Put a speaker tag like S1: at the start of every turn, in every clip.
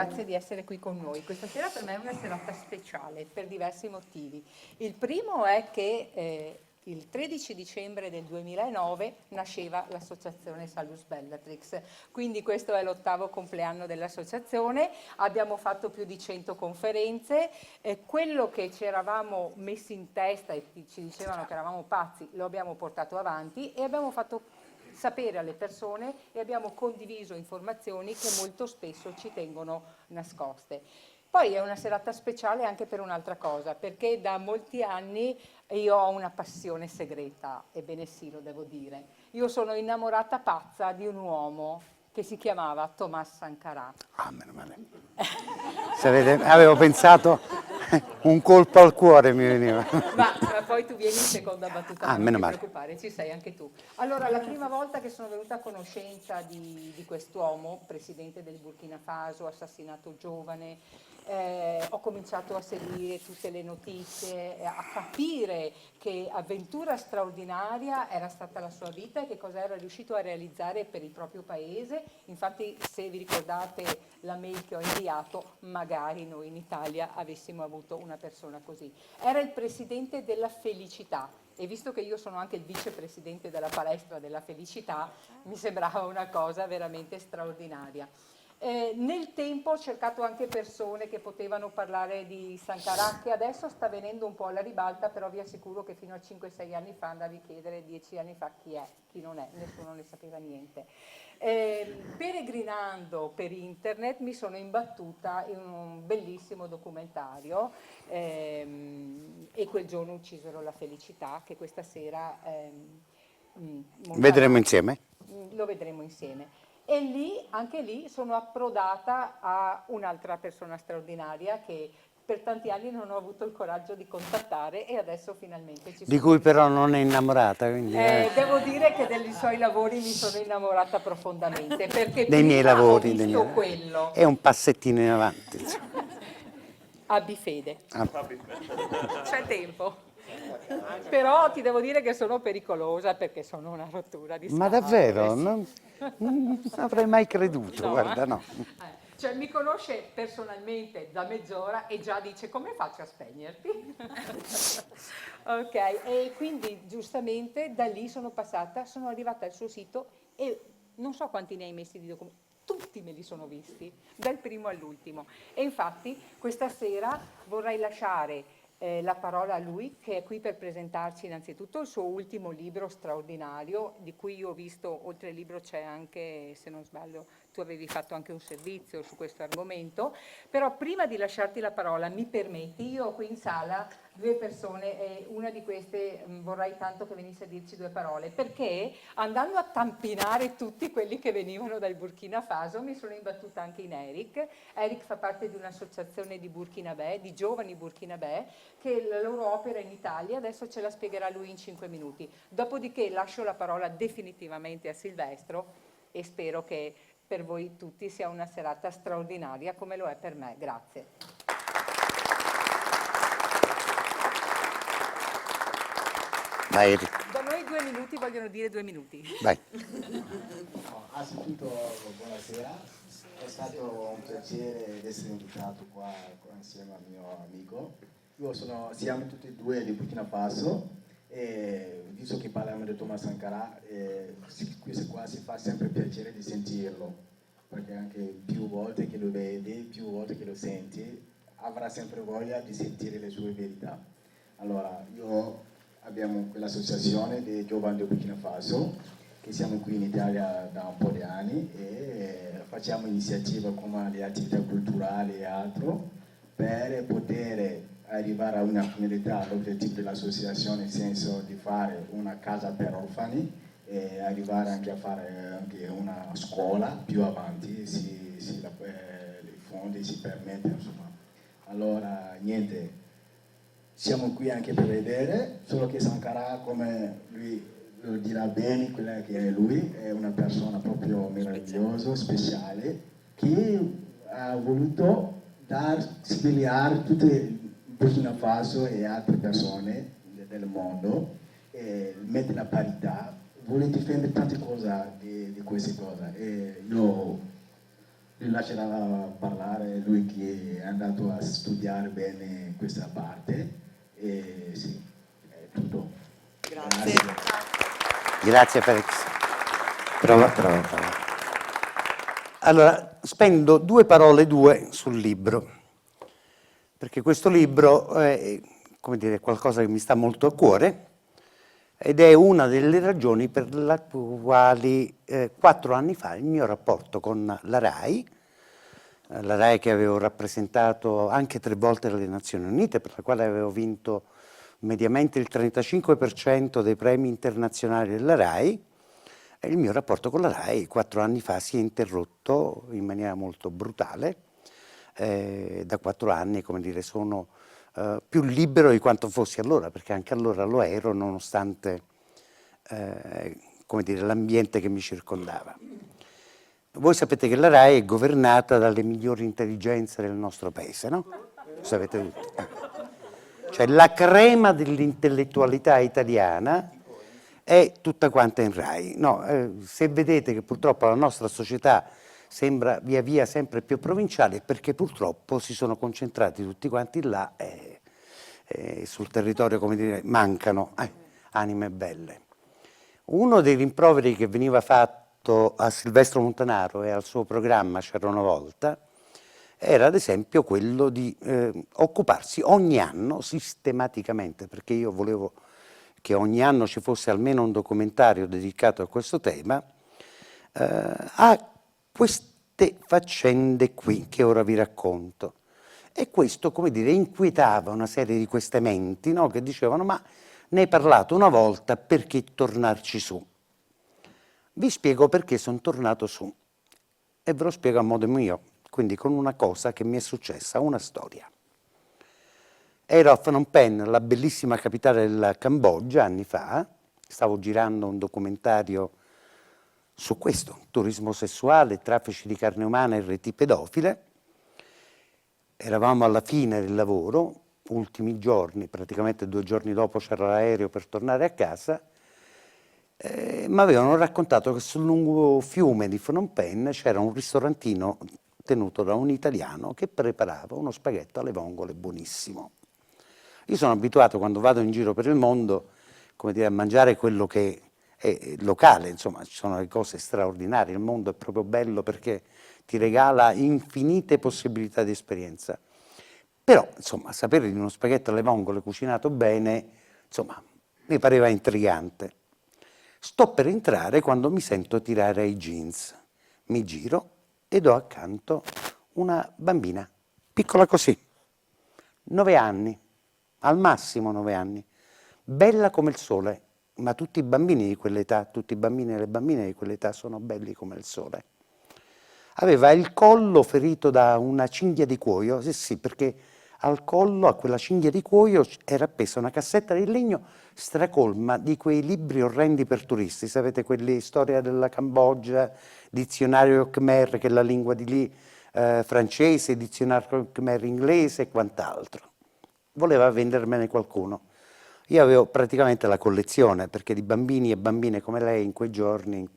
S1: grazie di essere qui con noi. Questa sera per me è una serata speciale per diversi motivi. Il primo è che il 13 dicembre del 2009 nasceva l'associazione Salus Bellatrix, quindi questo è l'8° compleanno dell'associazione, abbiamo fatto più di 100 conferenze, quello che ci eravamo messi in testa e ci dicevano che eravamo pazzi lo abbiamo portato avanti e abbiamo fatto sapere alle persone e abbiamo condiviso informazioni che molto spesso ci tengono nascoste. Poi è una serata speciale anche per un'altra cosa, perché da molti anni io ho una passione segreta, ebbene sì, lo devo dire. Io sono innamorata pazza di un uomo che si chiamava Thomas Sankara.
S2: Ah, meno male. Avevo pensato un colpo al cuore mi veniva.
S1: Ma poi tu vieni in seconda battuta, ma non
S2: meno
S1: ti
S2: male.
S1: preoccupare, ci sei anche tu. Allora, la prima volta che sono venuta a conoscenza di quest'uomo, presidente del Burkina Faso, assassinato giovane, ho cominciato a seguire tutte le notizie, a capire che avventura straordinaria era stata la sua vita e che cosa era riuscito a realizzare per il proprio paese. Infatti, se vi ricordate la mail che ho inviato, magari noi in Italia avessimo avuto una persona così. Era il presidente della felicità e visto che io sono anche il vicepresidente della palestra della felicità, mi sembrava una cosa veramente straordinaria. Nel tempo ho cercato anche persone che potevano parlare di Sankara, che adesso sta venendo un po' alla ribalta, però vi assicuro che fino a 5-6 anni fa andavi a chiedere 10 anni fa chi è, chi non è, nessuno ne sapeva niente. Peregrinando per internet mi sono imbattuta in un bellissimo documentario e quel giorno uccisero la felicità, che questa sera
S2: Vedremo insieme?
S1: lo vedremo insieme. E lì, anche lì, sono approdata a un'altra persona straordinaria che per tanti anni non ho avuto il coraggio di contattare e adesso finalmente ci sono.
S2: Di cui però non è innamorata. Quindi,
S1: Devo dire che dei suoi lavori mi sono innamorata profondamente, perché
S2: dei miei
S1: prima
S2: lavori.
S1: ho visto quello.
S2: È un passettino in avanti. Insomma.
S1: Abbi fede. C'è tempo. Però ti devo dire che sono pericolosa perché sono una rottura di scatole.
S2: Ma davvero?
S1: Sì.
S2: Non avrei mai creduto,
S1: No,
S2: guarda, no.
S1: Cioè mi conosce personalmente da mezz'ora e già dice come faccio a spegnerti? Ok, e quindi giustamente da lì sono passata, sono arrivata al suo sito e non so quanti ne hai messi di documenti, tutti me li sono visti, dal primo all'ultimo. E infatti questa sera vorrei lasciare la parola a lui, che è qui per presentarci innanzitutto il suo ultimo libro straordinario, di cui io ho visto, oltre al libro c'è anche, se non sbaglio, tu avevi fatto anche un servizio su questo argomento, però prima di lasciarti la parola mi permetti, io ho qui in sala 2 persone e una di queste vorrei tanto che venisse a dirci 2 parole, perché andando a tampinare tutti quelli che venivano dal Burkina Faso mi sono imbattuta anche in Eric. Eric fa parte di un'associazione di Burkinabè, di giovani Burkinabè, che la loro opera in Italia, adesso ce la spiegherà lui in 5 minuti. Dopodiché lascio la parola definitivamente a Silvestro e spero che per voi tutti sia una serata straordinaria come lo è per me. Grazie.
S2: Vai, Eric.
S1: Da noi 2 minuti vogliono dire 2 minuti.
S2: Vai.
S3: Anzitutto buonasera, è stato un piacere essere invitato qua insieme al mio amico. Siamo tutti e due di Burkina Faso e visto che parliamo di Thomas Sankara, questo qua si fa sempre piacere di sentirlo, perché anche più volte che lo vedi, più volte che lo senti, avrà sempre voglia di sentire le sue verità. Allora, abbiamo quell'associazione dei giovani del Burkina Faso, che siamo qui in Italia da un po' di anni e facciamo iniziative come le attività culturali e altro per poter arrivare a una finalità, l'obiettivo dell'associazione nel senso di fare una casa per orfani e arrivare anche a fare anche una scuola più avanti, i fondi si permettono, insomma. Allora, niente, siamo qui anche per vedere, solo che Sankara, come lui lo dirà bene, quella che è lui, è una persona proprio meravigliosa, speciale, che ha voluto svegliare tutte il Burkina Faso e altre persone del mondo, mettere la parità, vuole difendere tante cose di queste cose. E io mi lascerà parlare, lui che è andato a studiare bene questa parte. E sì, è tutto.
S4: Grazie.
S2: Grazie Felix. Prova. Allora, spendo due parole sul libro, perché questo libro è, come dire, qualcosa che mi sta molto a cuore ed è una delle ragioni per le quali 4 anni fa il mio rapporto con la RAI che avevo rappresentato anche 3 volte alle Nazioni Unite, per la quale avevo vinto mediamente il 35% dei premi internazionali della RAI, e il mio rapporto con la RAI 4 anni fa si è interrotto in maniera molto brutale. Da 4 anni, come dire, sono più libero di quanto fossi allora, perché anche allora lo ero, nonostante come dire, l'ambiente che mi circondava. Voi sapete che la RAI è governata dalle migliori intelligenze del nostro paese, no? Lo sapete tutti. Cioè la crema dell'intellettualità italiana è tutta quanta in RAI. No, se vedete che purtroppo la nostra società sembra via via sempre più provinciale, è perché purtroppo si sono concentrati tutti quanti là e sul territorio, come dire, mancano anime belle. Uno dei rimproveri che veniva fatto a Silvestro Montanaro e al suo programma C'era una volta era ad esempio quello di occuparsi ogni anno sistematicamente, perché io volevo che ogni anno ci fosse almeno un documentario dedicato a questo tema, a queste faccende qui che ora vi racconto. E questo, come dire, inquietava una serie di queste menti, no? Che dicevano: ma ne hai parlato una volta, perché tornarci su? Vi spiego perché sono tornato su e ve lo spiego a modo mio, quindi con una cosa che mi è successa, una storia. Ero a Phnom Penh, la bellissima capitale del Cambogia, anni fa, stavo girando un documentario su questo, turismo sessuale, traffici di carne umana e reti pedofile. Eravamo alla fine del lavoro, ultimi giorni, praticamente 2 giorni dopo c'era l'aereo per tornare a casa, mi avevano raccontato che sul lungo fiume di Phnom Penh c'era un ristorantino tenuto da un italiano che preparava uno spaghetto alle vongole buonissimo. Io sono abituato, quando vado in giro per il mondo, come dire, a mangiare quello che è locale, insomma, ci sono le cose straordinarie, il mondo è proprio bello perché ti regala infinite possibilità di esperienza. Però, insomma, sapere di uno spaghetto alle vongole cucinato bene, insomma, mi pareva intrigante. Sto per entrare quando mi sento tirare ai jeans. Mi giro ed ho accanto una bambina, piccola così, 9 anni, al massimo 9 anni, bella come il sole, ma tutti i bambini di quell'età, tutti i bambini e le bambine di quell'età sono belli come il sole. Aveva il collo ferito da una cinghia di cuoio, sì, perché al collo, a quella cinghia di cuoio, era appesa una cassetta di legno stracolma di quei libri orrendi per turisti, sapete, quelli storia della Cambogia, dizionario Khmer, che è la lingua di lì, francese, dizionario Khmer inglese e quant'altro. Voleva vendermene qualcuno. Io avevo praticamente la collezione, perché di bambini e bambine come lei in quei giorni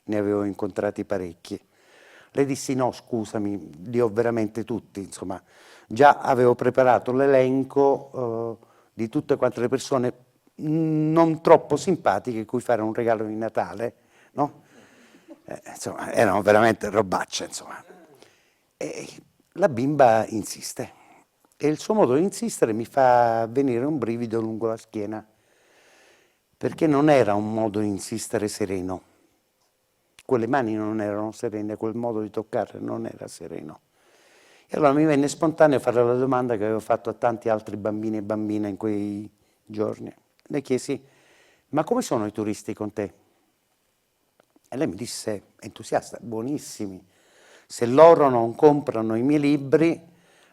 S2: ne avevo incontrati parecchi. Le dissi: no, scusami, li ho veramente tutti, insomma, già avevo preparato l'elenco di tutte quante le persone non troppo simpatiche cui fare un regalo di Natale, no? Insomma, erano veramente robacce, insomma. E la bimba insiste e il suo modo di insistere mi fa venire un brivido lungo la schiena, perché non era un modo di insistere sereno. Quelle mani non erano serene, quel modo di toccare non era sereno. E allora mi venne spontaneo fare la domanda che avevo fatto a tanti altri bambini e bambine in quei giorni. Le chiesi: ma come sono i turisti con te? E lei mi disse, entusiasta: buonissimi. Se loro non comprano i miei libri,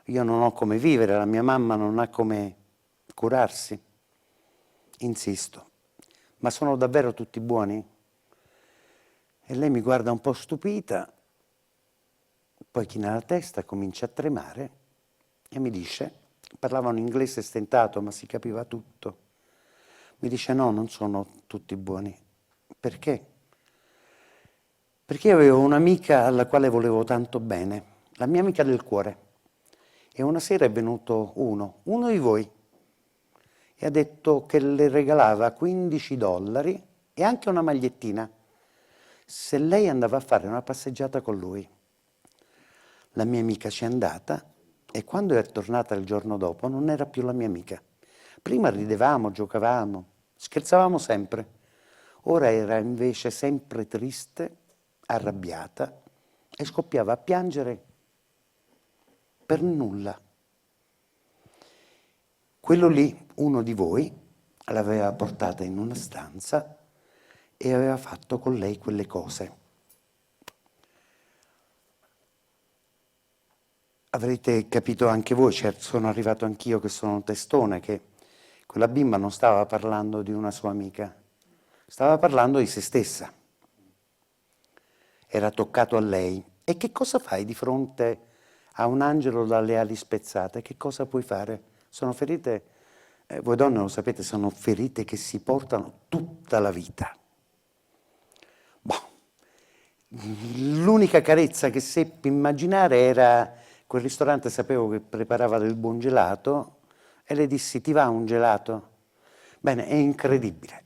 S2: io non ho come vivere, la mia mamma non ha come curarsi. Insisto: ma sono davvero tutti buoni? E lei mi guarda un po' stupita, poi china la testa, comincia a tremare e mi dice, parlava un inglese stentato ma si capiva tutto, mi dice: no, non sono tutti buoni. Perché? Perché io avevo un'amica alla quale volevo tanto bene, la mia amica del cuore. E una sera è venuto uno di voi, e ha detto che le regalava $15 e anche una magliettina se lei andava a fare una passeggiata con lui. La mia amica ci è andata e quando è tornata il giorno dopo non era più la mia amica. Prima ridevamo, giocavamo, scherzavamo sempre. Ora era invece sempre triste, arrabbiata e scoppiava a piangere per nulla. Quello lì, uno di voi, l'aveva portata in una stanza e aveva fatto con lei quelle cose. Avrete capito anche voi, certo sono arrivato anch'io che sono un testone, che quella bimba non stava parlando di una sua amica, stava parlando di se stessa. Era toccato a lei. E che cosa fai di fronte a un angelo dalle ali spezzate? Che cosa puoi fare? Sono ferite, voi donne lo sapete, sono ferite che si portano tutta la vita. Boh. L'unica carezza che seppi immaginare era quel ristorante, sapevo che preparava del buon gelato e le dissi: ti va un gelato? Bene, è incredibile.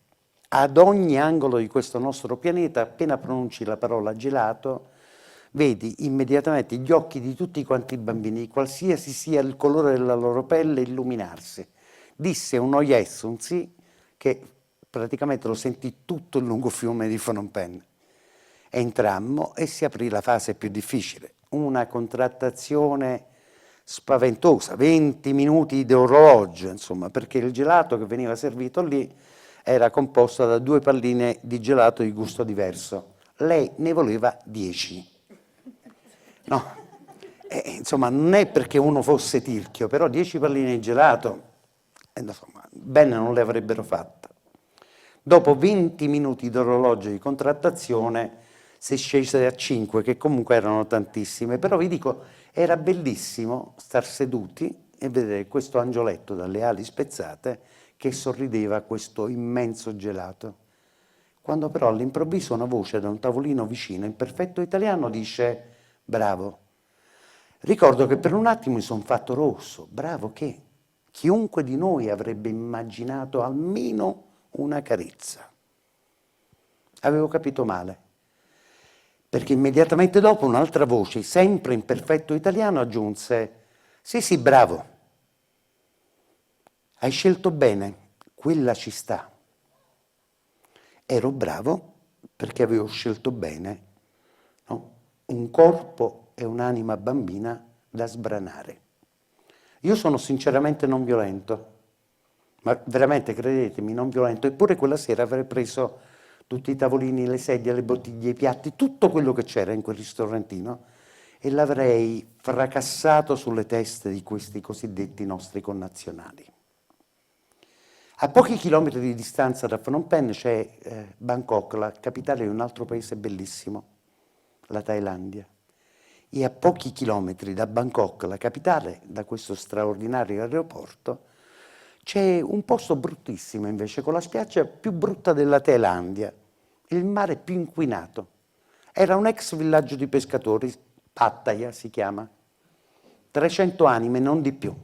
S2: Ad ogni angolo di questo nostro pianeta, appena pronunci la parola gelato, vedi immediatamente gli occhi di tutti quanti i bambini, qualsiasi sia il colore della loro pelle, illuminarsi. Disse uno yes, un sì, che praticamente lo sentì tutto il lungo fiume di Phnom Penh. Entrammo e si aprì la fase più difficile, una contrattazione spaventosa, 20 minuti di orologio, insomma, perché il gelato che veniva servito lì era composto da 2 palline di gelato di gusto diverso. Lei ne voleva 10. No, insomma, non è perché uno fosse tirchio, però 10 palline di gelato, insomma, bene non le avrebbero fatta. Dopo 20 minuti di orologio di contrattazione si scese a 5, che comunque erano tantissime, però vi dico, era bellissimo star seduti e vedere questo angioletto dalle ali spezzate che sorrideva a questo immenso gelato. Quando però all'improvviso una voce da un tavolino vicino, in perfetto italiano, dice: bravo. Ricordo che per un attimo mi sono fatto rosso. Bravo che? Chiunque di noi avrebbe immaginato almeno una carezza. Avevo capito male, perché immediatamente dopo un'altra voce, sempre in perfetto italiano, aggiunse: sì, sì, bravo, hai scelto bene, quella ci sta. Ero bravo perché avevo scelto bene, no? Un corpo e un'anima bambina da sbranare. Io sono sinceramente non violento, ma veramente, credetemi, non violento. Eppure quella sera avrei preso tutti i tavolini, le sedie, le bottiglie, i piatti, tutto quello che c'era in quel ristorantino e l'avrei fracassato sulle teste di questi cosiddetti nostri connazionali. A pochi chilometri di distanza da Phnom Penh c'è Bangkok, la capitale di un altro paese bellissimo, la Thailandia. E a pochi chilometri da Bangkok, la capitale, da questo straordinario aeroporto, c'è un posto bruttissimo invece, con la spiaggia più brutta della Thailandia, il mare più inquinato. Era un ex villaggio di pescatori, Pattaya si chiama, 300 anime, non di più.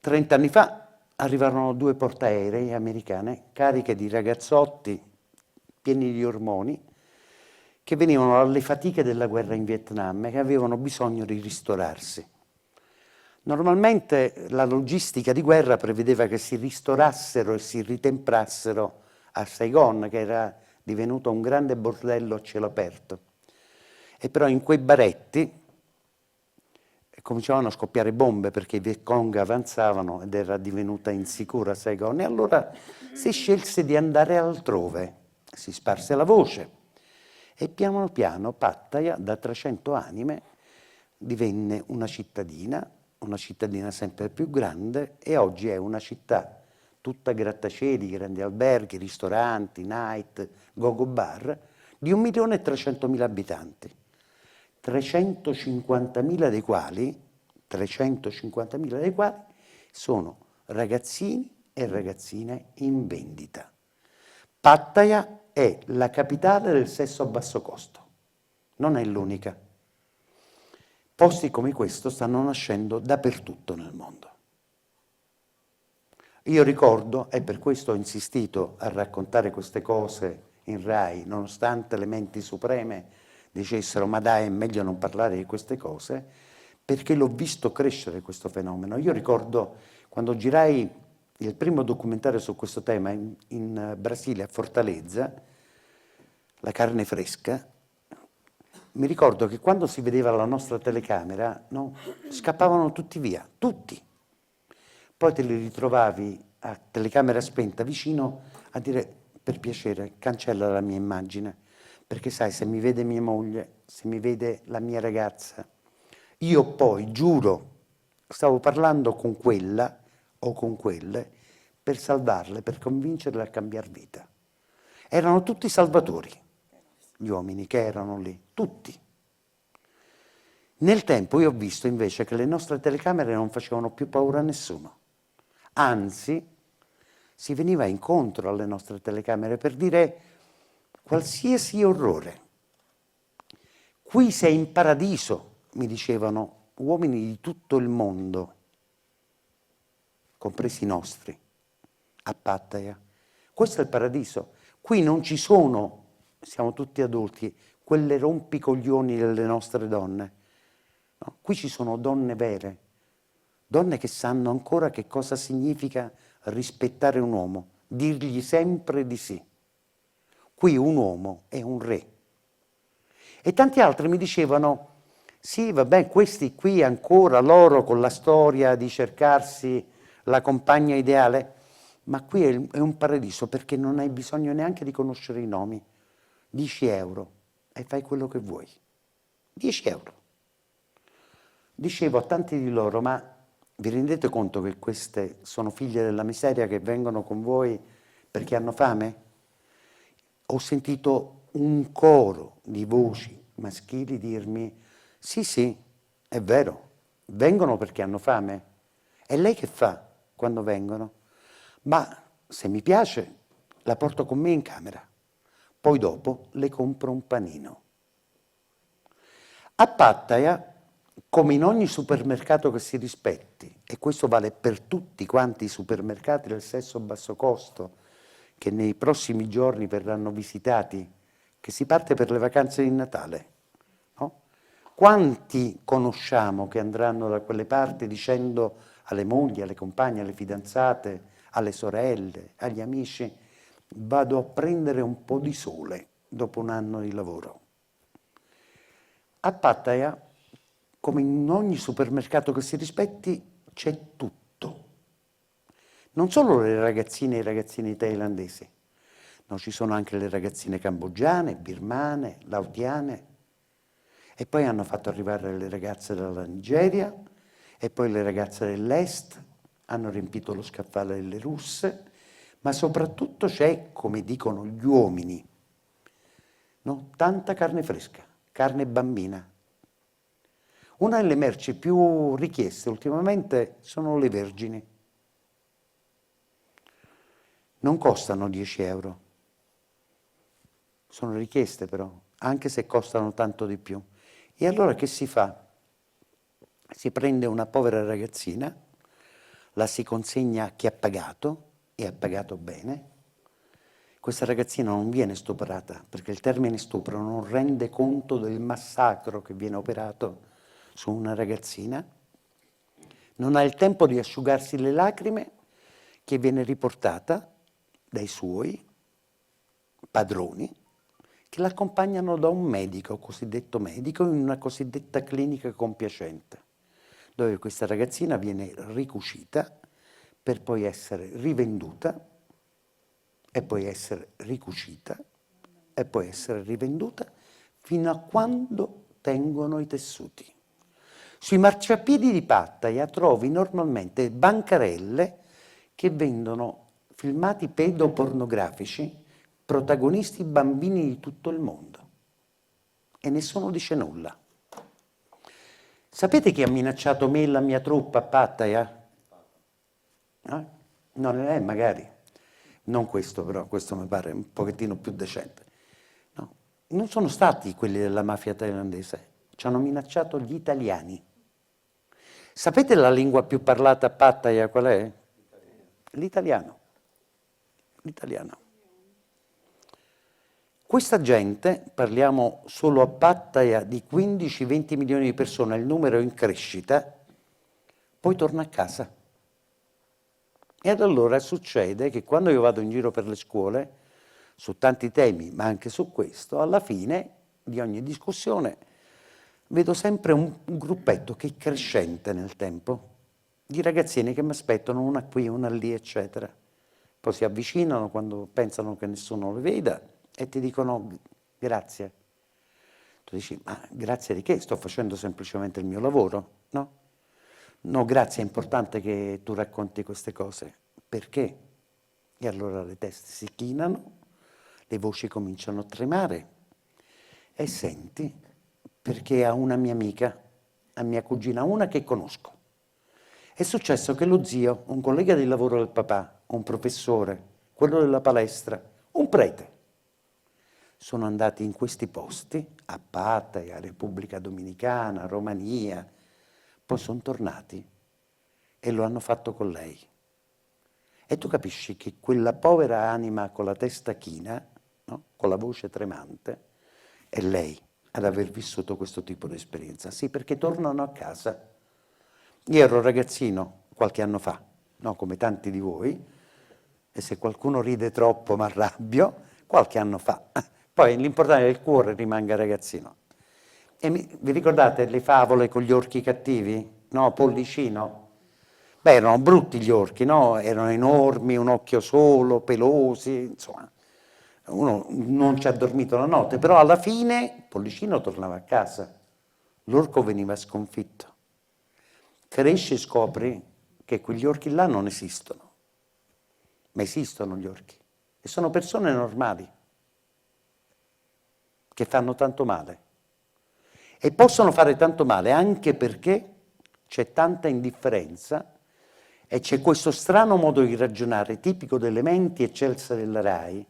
S2: 30 anni fa arrivarono 2 portaerei americane cariche di ragazzotti pieni di ormoni che venivano dalle fatiche della guerra in Vietnam e che avevano bisogno di ristorarsi. Normalmente la logistica di guerra prevedeva che si ristorassero e si ritemprassero a Saigon, che era divenuto un grande bordello a cielo aperto. E però in quei baretti cominciavano a scoppiare bombe perché i Viet Cong avanzavano ed era divenuta insicura Saigon. E allora si scelse di andare altrove, si sparse la voce e piano piano Pattaya, da 300 anime, divenne una cittadina sempre più grande e oggi è una città tutta grattacieli, grandi alberghi, ristoranti, night, go-go bar, di 1.300.000 abitanti. 350.000 dei quali sono ragazzini e ragazzine in vendita. Pattaya è la capitale del sesso a basso costo. Non è l'unica. Posti come questo stanno nascendo dappertutto nel mondo. Io ricordo, e per questo ho insistito a raccontare queste cose in Rai, nonostante le menti supreme dicessero ma dai, è meglio non parlare di queste cose, perché l'ho visto crescere questo fenomeno. Io ricordo quando girai il primo documentario su questo tema in Brasile, a Fortaleza, la carne fresca, mi ricordo che quando si vedeva la nostra telecamera, no, scappavano tutti via, tutti. Poi te li ritrovavi a telecamera spenta vicino a dire per piacere cancella la mia immagine, perché sai, se mi vede mia moglie, se mi vede la mia ragazza, io poi giuro, stavo parlando con quella o con quelle per salvarle, per convincerle a cambiare vita. Erano tutti salvatori, gli uomini che erano lì, tutti. Nel tempo io ho visto invece che le nostre telecamere non facevano più paura a nessuno. Anzi, si veniva incontro alle nostre telecamere per dire qualsiasi orrore. Qui sei in paradiso, mi dicevano uomini di tutto il mondo, compresi i nostri, a Pattaya. Questo è il paradiso. Qui non ci sono, siamo tutti adulti, quelle rompicoglioni delle nostre donne. No, qui ci sono donne vere, donne che sanno ancora che cosa significa rispettare un uomo, dirgli sempre di sì. Qui un uomo è un re. E tanti altri mi dicevano, sì, vabbè, questi qui ancora, loro con la storia di cercarsi la compagna ideale, ma qui è un paradiso perché non hai bisogno neanche di conoscere i nomi. 10 euro e fai quello che vuoi. 10 euro. Dicevo a tanti di loro, ma vi rendete conto che queste sono figlie della miseria che vengono con voi perché hanno fame? Ho sentito un coro di voci maschili dirmi, sì, sì, è vero, vengono perché hanno fame. E lei che fa quando vengono? Ma se mi piace, la porto con me in camera. Poi dopo le compro un panino. A Pattaya, come in ogni supermercato che si rispetti, e questo vale per tutti quanti i supermercati del sesso a basso costo che nei prossimi giorni verranno visitati, che si parte per le vacanze di Natale, no? Quanti conosciamo che andranno da quelle parti dicendo alle mogli, alle compagne, alle fidanzate, alle sorelle, agli amici, vado a prendere un po' di sole dopo un anno di lavoro? A Pattaya, come in ogni supermercato che si rispetti, c'è tutto. Non solo le ragazzine e i ragazzini thailandesi, no, ci sono anche le ragazzine cambogiane, birmane, laotiane, e poi hanno fatto arrivare le ragazze dalla Nigeria, e poi le ragazze dell'Est, hanno riempito lo scaffale delle russe, ma soprattutto c'è, come dicono gli uomini, no, tanta carne fresca, carne bambina. Una delle merci più richieste ultimamente sono le vergini. Non costano 10 euro, sono richieste però, anche se costano tanto di più. E allora che si fa? Si prende una povera ragazzina, la si consegna a chi ha pagato, e ha pagato bene. Questa ragazzina non viene stuprata, perché il termine stupro non rende conto del massacro che viene operato su una ragazzina. Non ha il tempo di asciugarsi le lacrime, che viene riportata dai suoi padroni, che l'accompagnano da un medico, cosiddetto medico, in una cosiddetta clinica compiacente, dove questa ragazzina viene ricucita per poi essere rivenduta e poi essere ricucita e poi essere rivenduta fino a quando tengono i tessuti. Sui marciapiedi di Pattaya trovi normalmente bancarelle che vendono filmati pedopornografici, protagonisti bambini di tutto il mondo. E nessuno dice nulla. Sapete chi ha minacciato me e la mia truppa a Pattaya? Non è magari. Non questo però, questo mi pare un pochettino più decente. No, non sono stati quelli della mafia thailandese, ci hanno minacciato gli italiani. Sapete la lingua più parlata a Pattaya qual è? L'italiano. L'italiano. Questa gente, parliamo solo a Pattaya di 15-20 milioni di persone, il numero è in crescita, poi torna a casa. E allora succede che quando io vado in giro per le scuole, su tanti temi, ma anche su questo, alla fine di ogni discussione vedo sempre un gruppetto che è crescente nel tempo, di ragazzini che mi aspettano una qui, una lì, eccetera. Poi si avvicinano quando pensano che nessuno le veda e ti dicono grazie. Tu dici, ma grazie di che? Sto facendo semplicemente il mio lavoro, no? No, grazie, è importante che tu racconti queste cose. Perché? E allora le teste si chinano, le voci cominciano a tremare e senti, perché a una mia amica, a mia cugina, una che conosco, è successo che lo zio, un collega di lavoro del papà, un professore, quello della palestra, un prete, sono andati in questi posti, a Pattaya, Repubblica Dominicana, Romania, poi sono tornati e lo hanno fatto con lei. E tu capisci che quella povera anima con la testa china, no? Con la voce tremante, è lei ad aver vissuto questo tipo di esperienza. Sì, perché tornano a casa. Io ero ragazzino qualche anno fa, no? Come tanti di voi, e se qualcuno ride troppo mi arrabbio, qualche anno fa. Poi l'importante è che il cuore rimanga ragazzino. E vi ricordate le favole con gli orchi cattivi? No, Pollicino? Beh, erano brutti gli orchi, no? Erano enormi, un occhio solo, pelosi, insomma. Uno non ci ha dormito la notte, però alla fine Pollicino tornava a casa, l'orco veniva sconfitto. Cresci e scopri che quegli orchi là non esistono, ma esistono gli orchi. E sono persone normali, che fanno tanto male. E possono fare tanto male anche perché c'è tanta indifferenza e c'è questo strano modo di ragionare tipico delle menti eccelse della RAI,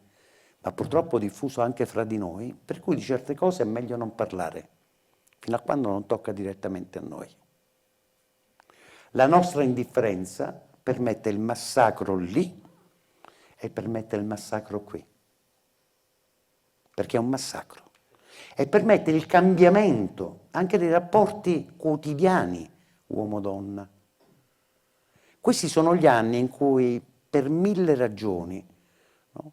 S2: ma purtroppo diffuso anche fra di noi, per cui di certe cose è meglio non parlare, fino a quando non tocca direttamente a noi. La nostra indifferenza permette il massacro lì e permette il massacro qui, perché è un massacro. E permette il cambiamento anche dei rapporti quotidiani uomo-donna. Questi sono gli anni in cui, per 1000 ragioni, no,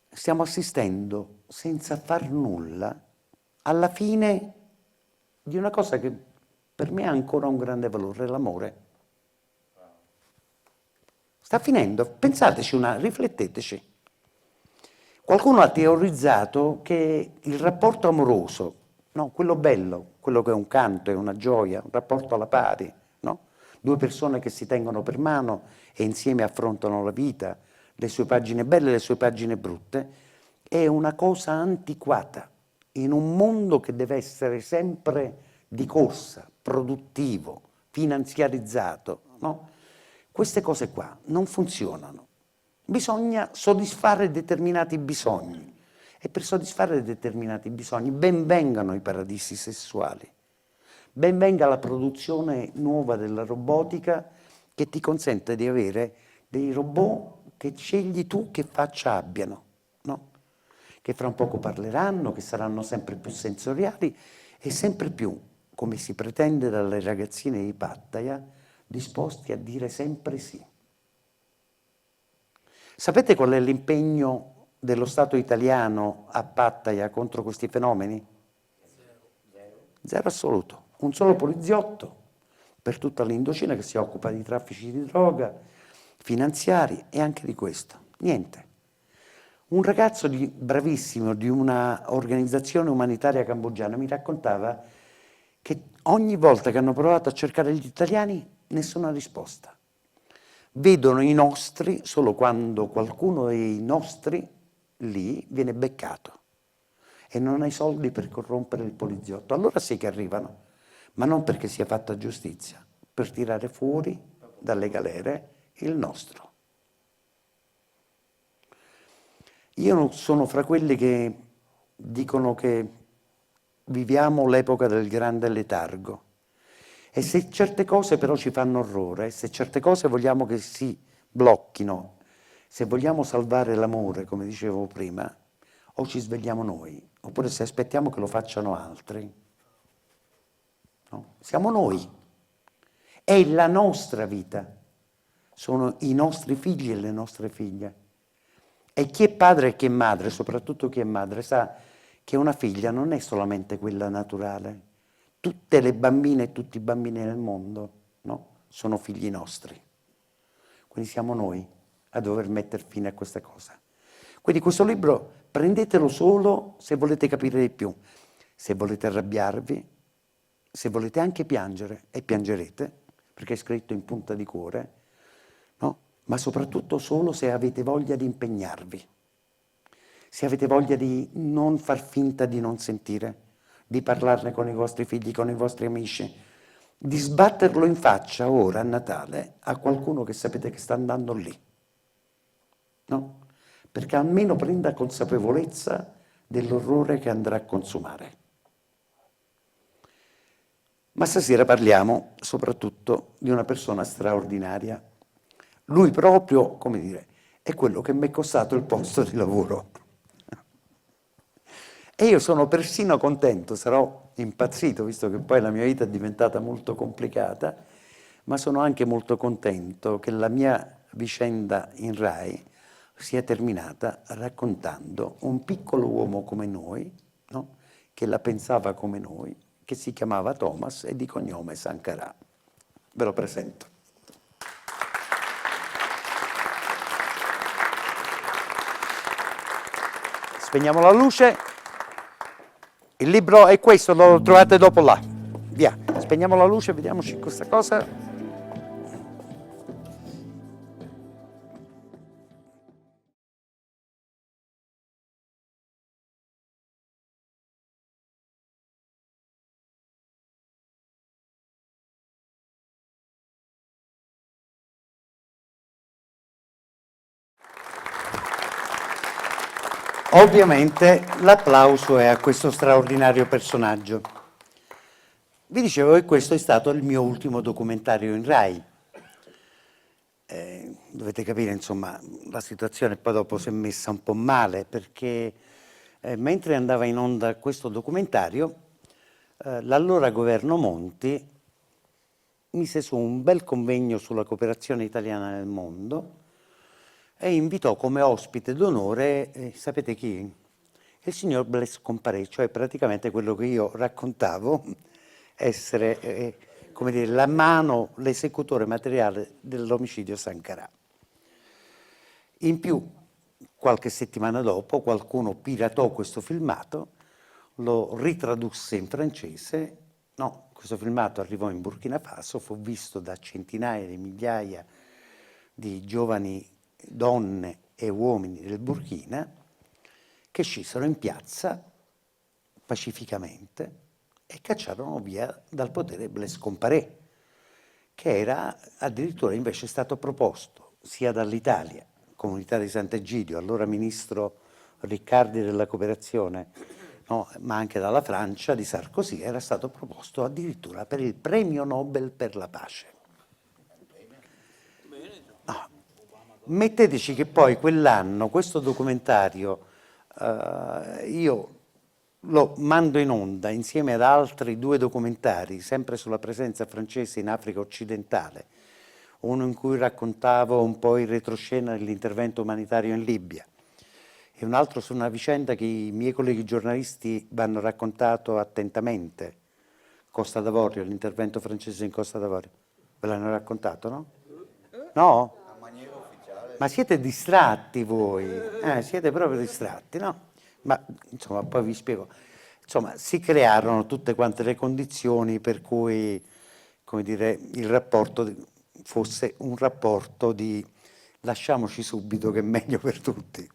S2: stiamo assistendo, senza far nulla, alla fine di una cosa che per me ha ancora un grande valore, l'amore. Sta finendo, pensateci rifletteteci. Qualcuno ha teorizzato che il rapporto amoroso, no, quello bello, quello che è un canto, è una gioia, un rapporto alla pari, no? Due persone che si tengono per mano e insieme affrontano la vita, le sue pagine belle e le sue pagine brutte, è una cosa antiquata in un mondo che deve essere sempre di corsa, produttivo, finanziarizzato, no? Queste cose qua non funzionano. Bisogna soddisfare determinati bisogni e per soddisfare determinati bisogni ben vengano i paradisi sessuali, ben venga la produzione nuova della robotica che ti consente di avere dei robot che scegli tu che faccia abbiano, no? Che fra un poco parleranno, che saranno sempre più sensoriali e sempre più, come si pretende dalle ragazzine di Pattaya, disposti a dire sempre sì. Sapete qual è l'impegno dello Stato italiano a Pattaya contro questi fenomeni? Zero assoluto. Un solo poliziotto per tutta l'Indocina che si occupa di traffici di droga, finanziari e anche di questo. Niente. Un ragazzo bravissimo di una organizzazione umanitaria cambogiana mi raccontava che ogni volta che hanno provato a cercare gli italiani, nessuna risposta. Vedono i nostri solo quando qualcuno dei nostri lì viene beccato e non ha i soldi per corrompere il poliziotto. Allora sì che arrivano, ma non perché sia fatta giustizia, per tirare fuori dalle galere il nostro. io non sono fra quelli che dicono che viviamo l'epoca del grande letargo e se certe cose però ci fanno orrore, se certe cose vogliamo che si blocchino, se vogliamo salvare l'amore, come dicevo prima, o ci svegliamo noi, oppure se aspettiamo che lo facciano altri. No? Siamo noi, è la nostra vita, sono i nostri figli e le nostre figlie. E chi è padre e chi è madre, soprattutto chi è madre, sa che una figlia non è solamente quella naturale. Tutte le bambine e tutti i bambini nel mondo, no? Sono figli nostri. Quindi siamo noi a dover mettere fine a questa cosa. Quindi questo libro prendetelo solo se volete capire di più, se volete arrabbiarvi, se volete anche piangere, e piangerete, perché è scritto in punta di cuore, no? Ma soprattutto solo se avete voglia di impegnarvi, se avete voglia di non far finta di non sentire, di parlarne con i vostri figli, con i vostri amici, di sbatterlo in faccia ora a Natale a qualcuno che sapete che sta andando lì, no? Perché almeno prenda consapevolezza dell'orrore che andrà a consumare. Ma stasera parliamo soprattutto di una persona straordinaria. Lui proprio, come dire, è quello che mi è costato il posto di lavoro. E io sono persino contento, sarò impazzito, visto che poi la mia vita è diventata molto complicata, ma sono anche molto contento che la mia vicenda in Rai sia terminata raccontando un piccolo uomo come noi, no? Che la pensava come noi, che si chiamava Thomas e di cognome Sankara. Ve lo presento. Spegniamo la luce. Il libro è questo, lo trovate dopo là. Via, spegniamo la luce, vediamoci questa cosa. Ovviamente l'applauso è a questo straordinario personaggio. Vi dicevo che questo è stato il mio ultimo documentario in Rai. Dovete capire, insomma, la situazione poi dopo si è messa un po' male perché mentre andava in onda questo documentario, l'allora governo Monti mise su un bel convegno sulla cooperazione italiana nel mondo e invitò come ospite d'onore, sapete chi? Il signor Blaise Compaoré, cioè praticamente quello che io raccontavo essere, come dire, la mano, l'esecutore materiale dell'omicidio Sankara. In più, qualche settimana dopo, qualcuno piratò questo filmato, lo ritradusse in francese, no, questo filmato arrivò in Burkina Faso, fu visto da centinaia di migliaia di giovani donne e uomini del Burkina che scesero in piazza pacificamente e cacciarono via dal potere Blaise Compaoré, che era addirittura invece stato proposto sia dall'Italia, Comunità di Sant'Egidio, allora ministro Riccardi della cooperazione, no, ma anche dalla Francia di Sarkozy, era stato proposto addirittura per il premio Nobel per la pace. No. Metteteci che poi quell'anno questo documentario io lo mando in onda insieme ad altri 2 documentari, sempre sulla presenza francese in Africa occidentale, uno in cui raccontavo un po' il retroscena dell'intervento umanitario in Libia e un altro su una vicenda che i miei colleghi giornalisti vanno raccontato attentamente, Costa d'Avorio, l'intervento francese in Costa d'Avorio. Ve l'hanno raccontato, no? No? Ma siete distratti voi, siete proprio distratti, no? Ma insomma, poi vi spiego. Insomma, si crearono tutte quante le condizioni per cui, come dire, il rapporto fosse un rapporto di lasciamoci subito che è meglio per tutti.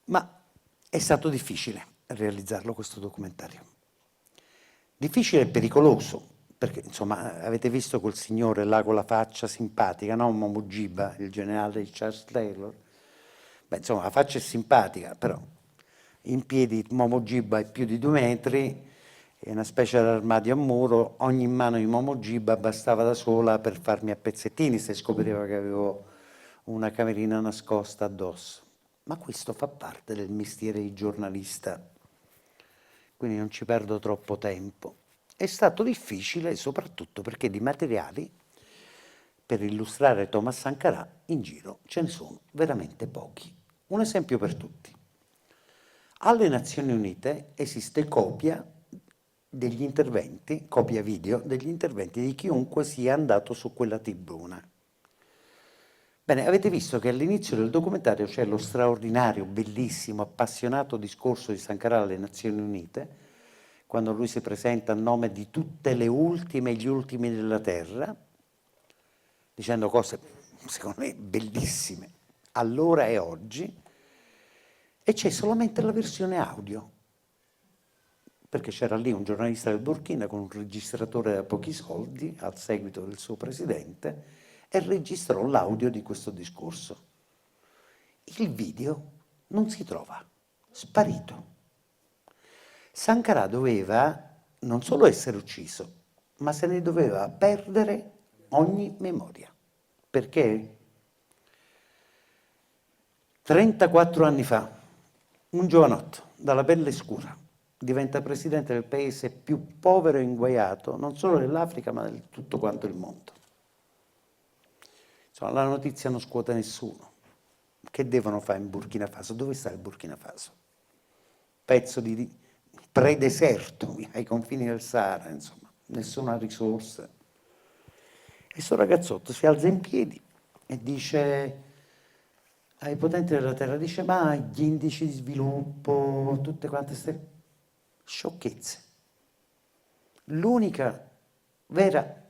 S2: Ma è stato difficile realizzarlo questo documentario. Difficile e pericoloso, perché insomma avete visto quel signore là con la faccia simpatica, no? Mujiba, il generale Charles Taylor. Beh, insomma, la faccia è simpatica, però in piedi Momo Giba è più di 2 metri, è una specie di armadio a muro, ogni mano di Momo Giba bastava da sola per farmi a pezzettini se scopriva che avevo una camerina nascosta addosso. Ma questo fa parte del mestiere di giornalista, quindi non ci perdo troppo tempo. È stato difficile soprattutto perché di materiali per illustrare Thomas Sankara in giro ce ne sono veramente pochi. Un esempio per tutti. Alle Nazioni Unite esiste copia degli interventi, copia video degli interventi di chiunque sia andato su quella tribuna. Bene, avete visto che all'inizio del documentario c'è lo straordinario, bellissimo, appassionato discorso di Sankara alle Nazioni Unite, quando lui si presenta a nome di tutte le ultime e gli ultimi della Terra, dicendo cose, secondo me, bellissime, allora e oggi, e c'è solamente la versione audio, perché c'era lì un giornalista del Burkina con un registratore da pochi soldi, al seguito del suo presidente, e registrò l'audio di questo discorso. Il video non si trova, sparito. Sankara doveva non solo essere ucciso, ma se ne doveva perdere ogni memoria. Perché 34 anni fa, un giovanotto dalla pelle scura diventa presidente del paese più povero e inguaiato, non solo dell'Africa, ma di tutto quanto il mondo. Insomma, la notizia non scuote nessuno. Che devono fare in Burkina Faso? Dove sta il Burkina Faso? Pezzo di predeserto ai confini del Sahara, insomma, nessuna risorsa. E questo ragazzotto si alza in piedi e dice ai potenti della terra, dice, ma gli indici di sviluppo, tutte quante queste sciocchezze. L'unica vera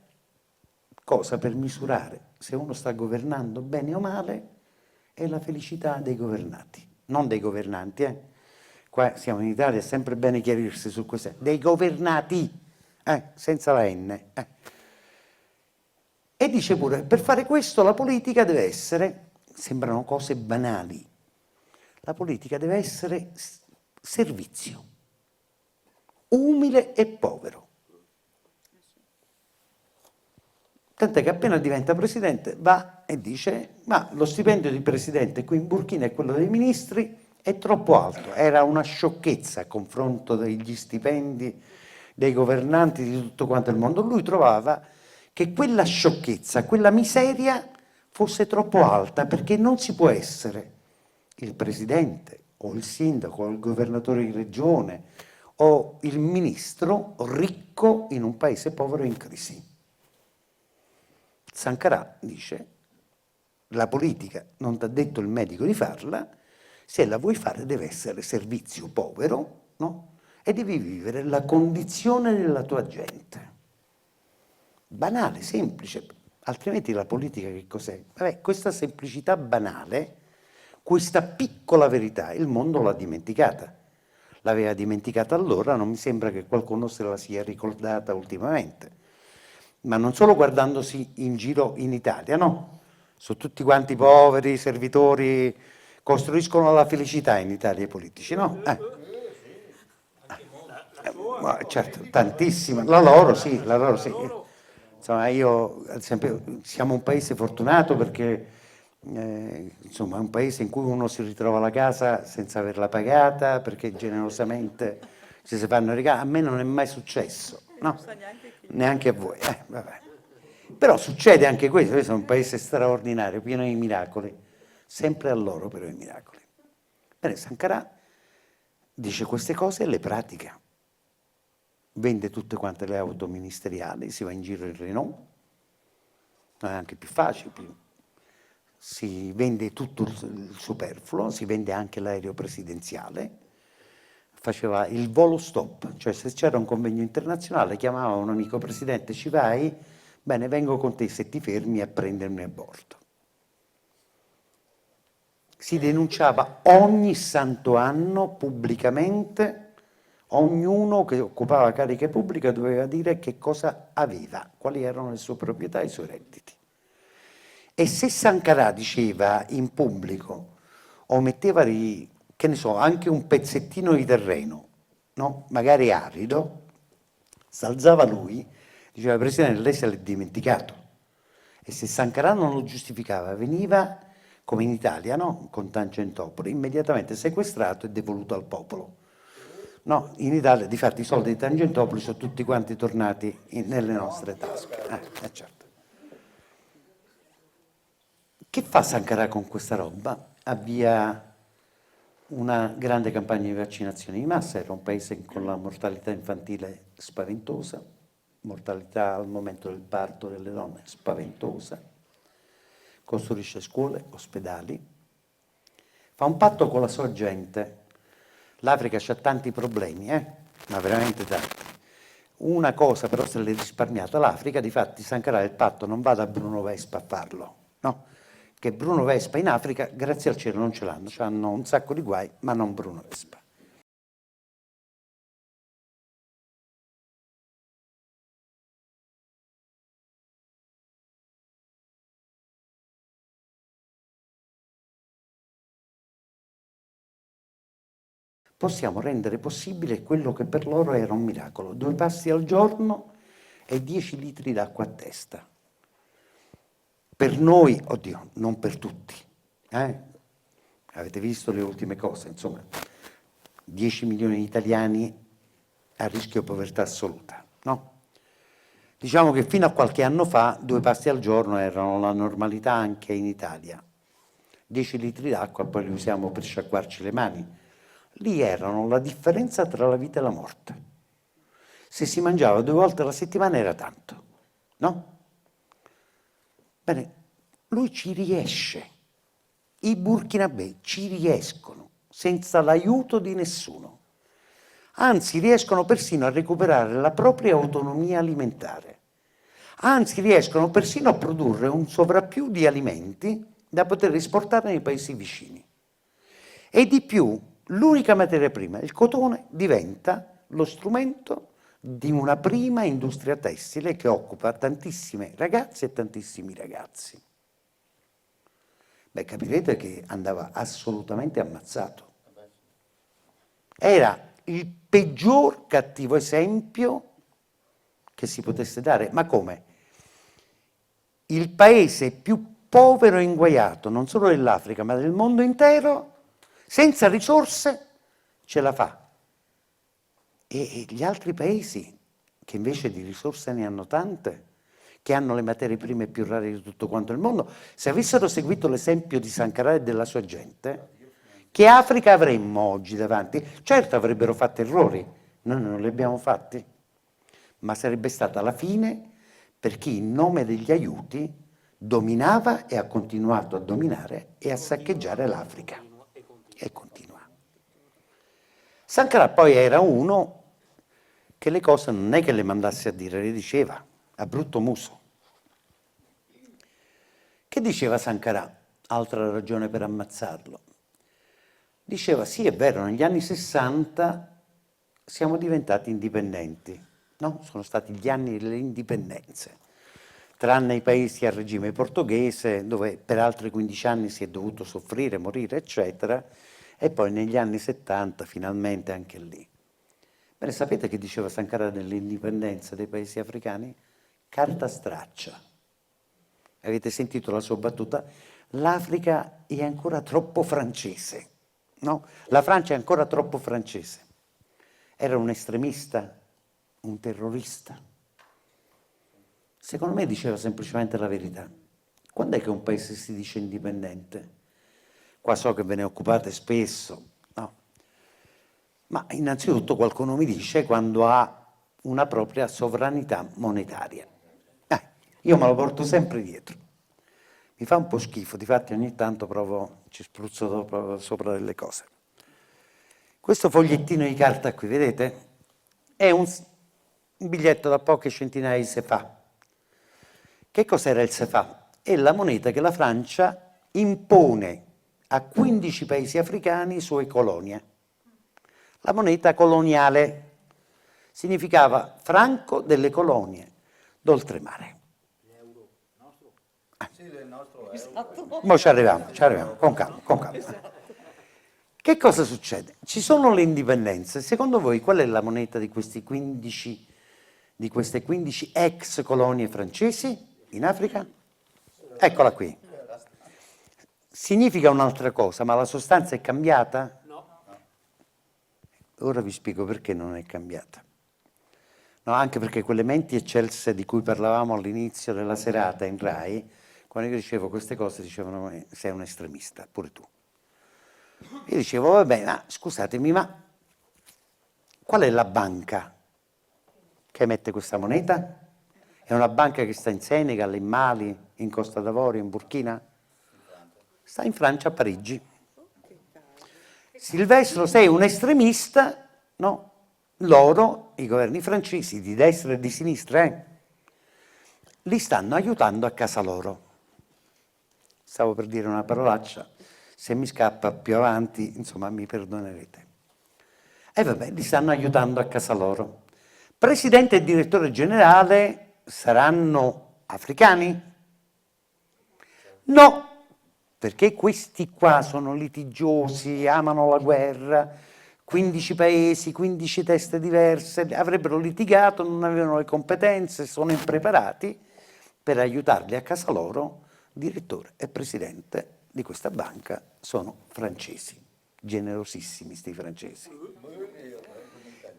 S2: cosa per misurare se uno sta governando bene o male è la felicità dei governati, non dei governanti. Qua siamo in Italia, è sempre bene chiarirsi su questo. Dei governati, senza la N. E dice pure, per fare questo la politica deve essere, sembrano cose banali, la politica deve essere servizio, umile e povero. Tant'è che appena diventa presidente va e dice, ma lo stipendio di presidente qui in Burkina e quello dei ministri è troppo alto. Era una sciocchezza a confronto degli stipendi dei governanti di tutto quanto il mondo. Lui trovava che quella sciocchezza, quella miseria fosse troppo alta, perché non si può essere il presidente o il sindaco o il governatore di regione o il ministro ricco in un paese povero e in crisi. Sankara dice, la politica non ti ha detto il medico di farla, se la vuoi fare deve essere servizio povero, no? E devi vivere la condizione della tua gente. Banale, semplice, altrimenti la politica che cos'è? Vabbè, questa semplicità banale, questa piccola verità, il mondo l'ha dimenticata. L'aveva dimenticata allora, non mi sembra che qualcuno se la sia ricordata ultimamente. Ma non solo guardandosi in giro in Italia, no? Sono tutti quanti poveri, servitori, costruiscono la felicità in Italia i politici, no? Ma certo, tantissima, la loro sì. Insomma, io, ad esempio, siamo un paese fortunato perché insomma, è un paese in cui uno si ritrova la casa senza averla pagata, perché generosamente ci si fanno regali. A me non è mai successo, no? Neanche a voi. Vabbè. Però succede anche questo è un paese straordinario, pieno di miracoli, sempre a loro però i miracoli. Bene, Sankara dice queste cose e le pratica. Vende tutte quante le auto ministeriali, si va in giro in Renault, è anche più facile, si vende tutto il superfluo, si vende anche l'aereo presidenziale, faceva il volo stop, cioè se c'era un convegno internazionale chiamava un amico presidente, ci vai? Bene, vengo con te se ti fermi a prendermi a bordo. Si denunciava ogni santo anno pubblicamente. Ognuno che occupava cariche pubbliche doveva dire che cosa aveva, quali erano le sue proprietà e i suoi redditi. E se Sankara diceva in pubblico o metteva, che ne so, anche un pezzettino di terreno, no? Magari arido, s'alzava lui, diceva: Presidente, lei se l'è dimenticato. E se Sankara non lo giustificava, veniva, come in Italia, no? Con Tangentopoli, immediatamente sequestrato e devoluto al popolo. No, in Italia, difatti, i soldi di Tangentopoli sono tutti quanti tornati nelle nostre tasche. Certo. Che fa Sankara con questa roba? Avvia una grande campagna di vaccinazioni di massa, era un paese con la mortalità infantile spaventosa, mortalità al momento del parto delle donne spaventosa, costruisce scuole, ospedali, fa un patto con la sua gente. L'Africa ha tanti problemi, ma veramente tanti. Una cosa però se l'è risparmiata l'Africa, difatti Sankara il patto non va da Bruno Vespa a farlo, no? Che Bruno Vespa in Africa, grazie al cielo, non ce l'hanno, hanno un sacco di guai, ma non Bruno Vespa. Possiamo rendere possibile quello che per loro era un miracolo: 2 pasti al giorno e 10 litri d'acqua a testa. Per noi, oddio, non per tutti, avete visto le ultime cose, insomma, 10 milioni di italiani a rischio povertà assoluta, no? Diciamo che fino a qualche anno fa 2 pasti al giorno erano la normalità anche in Italia. 10 litri d'acqua poi li usiamo per sciacquarci le mani. Lì erano la differenza tra la vita e la morte. Se si mangiava 2 volte alla settimana era tanto, no? Bene, lui ci riesce. I burkinabè ci riescono senza l'aiuto di nessuno. Anzi, riescono persino a recuperare la propria autonomia alimentare. Anzi, riescono persino a produrre un sovrappiù di alimenti da poter esportare nei paesi vicini. E di più, l'unica materia prima, il cotone, diventa lo strumento di una prima industria tessile che occupa tantissime ragazze e tantissimi ragazzi. Beh, capirete che andava assolutamente ammazzato. Era il peggior cattivo esempio che si potesse dare. Ma come? Il paese più povero e inguaiato, non solo dell'Africa, ma del mondo intero, senza risorse, ce la fa. E gli altri paesi, che invece di risorse ne hanno tante, che hanno le materie prime più rare di tutto quanto il mondo, se avessero seguito l'esempio di Sankara e della sua gente, che Africa avremmo oggi davanti? Certo avrebbero fatto errori, noi non li abbiamo fatti, ma sarebbe stata la fine per chi in nome degli aiuti dominava e ha continuato a dominare e a saccheggiare l'Africa. E continua. Sankara poi era uno che le cose non è che le mandasse a dire, le diceva a brutto muso. Che diceva Sankara? Altra ragione per ammazzarlo. Diceva: sì, è vero, negli anni 60 siamo diventati indipendenti, no? Sono stati gli anni delle indipendenze, tranne i paesi a regime portoghese, dove per altri 15 anni si è dovuto soffrire, morire, eccetera, e poi negli anni 70 finalmente anche lì. Bene, sapete che diceva Sankara dell'indipendenza dei paesi africani? Carta straccia. Avete sentito la sua battuta? L'Africa è ancora troppo francese, no? La Francia è ancora troppo francese. Era un estremista, un terrorista. Secondo me diceva semplicemente la verità. Quando è che un paese si dice indipendente? Qua so che ve ne occupate spesso, no? Ma innanzitutto qualcuno mi dice quando ha una propria sovranità monetaria. Io me lo porto sempre dietro. Mi fa un po' schifo, difatti ogni tanto provo, ci spruzzo sopra delle cose. Questo fogliettino di carta qui, vedete? È un biglietto da poche centinaia di CFA. Che cos'era il CFA? È la moneta che la Francia impone a 15 paesi africani i suoi colonie. La moneta coloniale significava franco delle colonie d'oltremare. Sì, del nostro euro. Esatto. Ma ci arriviamo, con calma. Che cosa succede? Ci sono le indipendenze. Secondo voi qual è la moneta di queste 15 ex colonie francesi in Africa? Eccola qui. Significa un'altra cosa, ma la sostanza è cambiata?
S4: No.
S2: Ora vi spiego perché non è cambiata. No, anche perché quelle menti eccelse di cui parlavamo all'inizio della serata in Rai, quando io dicevo queste cose dicevano sei un estremista, pure tu. Io dicevo, vabbè, ma scusatemi, ma qual è la banca che emette questa moneta? È una banca che sta in Senegal, in Mali, in Costa d'Avorio, in Burkina? Sta in Francia, a Parigi. Silvestro, sei un estremista? No. Loro, i governi francesi, di destra e di sinistra, li stanno aiutando a casa loro. Stavo per dire una parolaccia, se mi scappa più avanti, insomma, mi perdonerete. E vabbè, li stanno aiutando a casa loro. Presidente e direttore generale saranno africani? No, perché questi qua sono litigiosi, amano la guerra, 15 paesi, 15 teste diverse, avrebbero litigato, non avevano le competenze, sono impreparati per aiutarli a casa loro. Direttore e presidente di questa banca sono francesi, generosissimi sti francesi.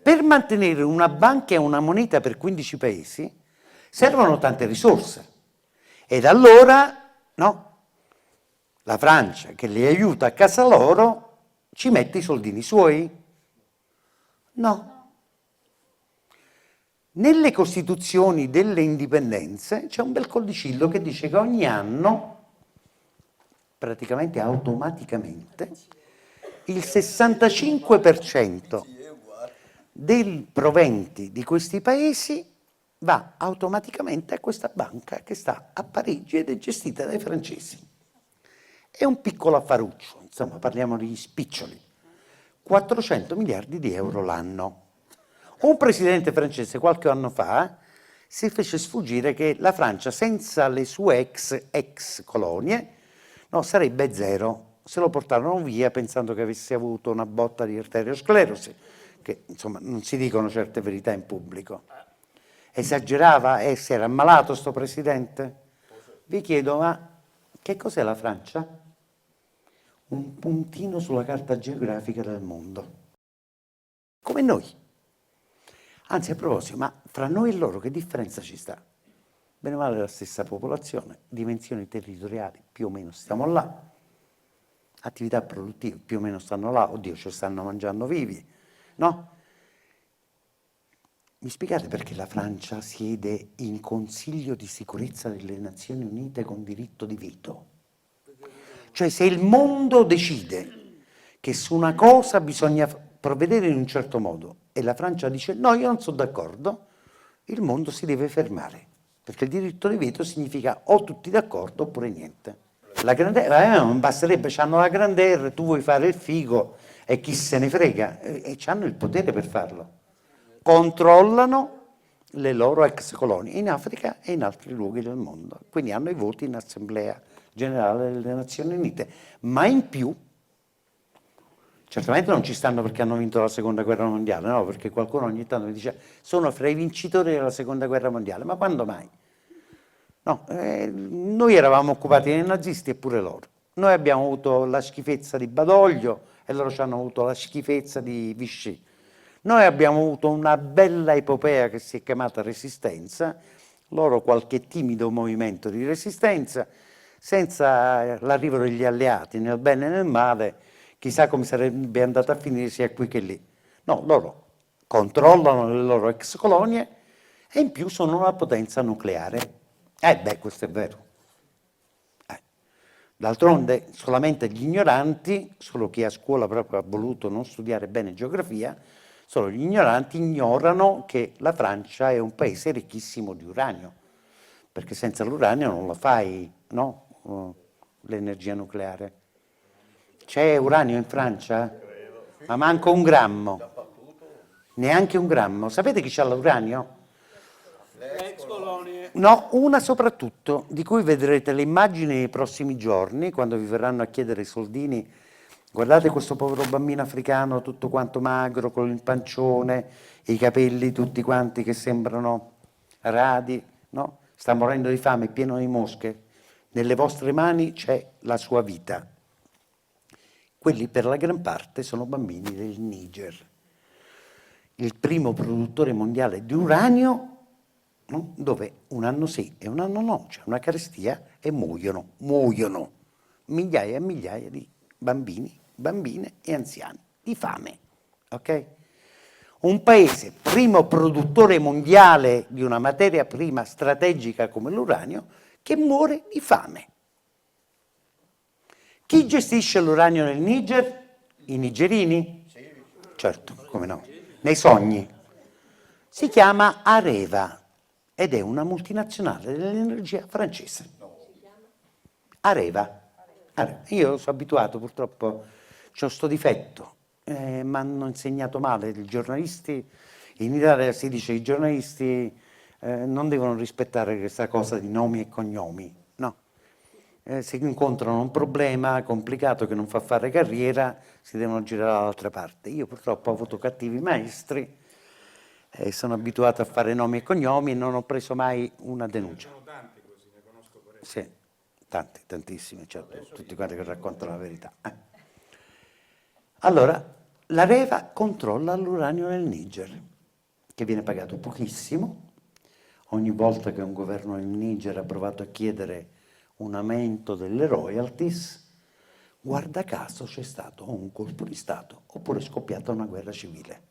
S2: Per mantenere una banca e una moneta per 15 paesi servono tante risorse. Ed allora, no, la Francia che li aiuta a casa loro ci mette i soldini suoi? No. Nelle costituzioni delle indipendenze c'è un bel codicillo che dice che ogni anno, praticamente automaticamente, il 65% dei proventi di questi paesi va automaticamente a questa banca che sta a Parigi ed è gestita dai francesi. È un piccolo affaruccio, insomma, parliamo di spiccioli. 400 miliardi di euro l'anno. Un presidente francese qualche anno fa si fece sfuggire che la Francia senza le sue ex colonie sarebbe zero. Se lo portarono via pensando che avesse avuto una botta di arteriosclerosi, che insomma non si dicono certe verità in pubblico. Esagerava? Si era ammalato sto presidente? Vi chiedo, ma che cos'è la Francia? Un puntino sulla carta geografica del mondo. Come noi. Anzi, a proposito, ma fra noi e loro che differenza ci sta? Bene o male la stessa popolazione, dimensioni territoriali, più o meno stiamo là, attività produttive più o meno stanno là, oddio, ci stanno mangiando vivi, no? Mi spiegate perché la Francia siede in Consiglio di sicurezza delle Nazioni Unite con diritto di veto? Cioè se il mondo decide che su una cosa bisogna provvedere in un certo modo e la Francia dice no, io non sono d'accordo, il mondo si deve fermare, perché il diritto di veto significa o tutti d'accordo oppure niente. La Grand'R, non basterebbe, hanno la Grand'R, tu vuoi fare il figo e chi se ne frega, e hanno il potere per farlo. Controllano le loro ex colonie in Africa e in altri luoghi del mondo, quindi hanno i voti in Assemblea Generale delle Nazioni Unite, ma in più, certamente non ci stanno perché hanno vinto la Seconda Guerra Mondiale, no, perché qualcuno ogni tanto mi dice sono fra i vincitori della Seconda Guerra Mondiale, ma quando mai? No, noi eravamo occupati dai nazisti e pure loro. Noi abbiamo avuto la schifezza di Badoglio e loro ci hanno avuto la schifezza di Vichy. Noi abbiamo avuto una bella epopea che si è chiamata Resistenza, loro qualche timido movimento di resistenza, senza l'arrivo degli alleati, nel bene e nel male, chissà come sarebbe andata a finire sia qui che lì. No, loro controllano le loro ex colonie e in più sono una potenza nucleare. Questo è vero. D'altronde solamente gli ignoranti, solo chi a scuola proprio ha voluto non studiare bene geografia, solo gli ignoranti ignorano che la Francia è un paese ricchissimo di uranio, perché senza l'uranio non lo fai, no? L'energia nucleare. C'è uranio in Francia? Ma manco un grammo. Neanche un grammo. Sapete chi c'ha l'uranio?
S4: Ex colonie.
S2: No, una soprattutto, di cui vedrete le immagini nei prossimi giorni, quando vi verranno a chiedere i soldini Guardate questo povero bambino africano tutto quanto magro, con il pancione, i capelli tutti quanti che sembrano radi, no? Sta morendo di fame, è pieno di mosche. Nelle vostre mani c'è la sua vita. Quelli per la gran parte sono bambini del Niger, il primo produttore mondiale di uranio, no? Dove un anno sì e un anno no, c'è una carestia e muoiono migliaia e migliaia di bambini, bambine e anziani di fame, ok? Un paese primo produttore mondiale di una materia prima strategica come l'uranio che muore di fame. Chi gestisce l'uranio nel Niger? I nigerini? Certo, come no, nei sogni. Si chiama Areva ed è una multinazionale dell'energia francese. Areva. Io sono abituato, purtroppo, ho sto difetto, mi hanno insegnato male i giornalisti, in Italia si dice che i giornalisti non devono rispettare questa cosa di nomi e cognomi, no. Se incontrano un problema complicato che non fa fare carriera, si devono girare dall'altra parte. Io purtroppo ho avuto cattivi maestri, sono abituato a fare nomi e cognomi e non ho preso mai una denuncia.
S4: Sono tanti così, ne conosco parecchi.
S2: Sì, tanti, tantissimi, certo, tutti quanti che raccontano la verità. Allora, l'Areva controlla l'uranio nel Niger, che viene pagato pochissimo. Ogni volta che un governo nel Niger ha provato a chiedere un aumento delle royalties, guarda caso c'è stato un colpo di Stato oppure è scoppiata una guerra civile.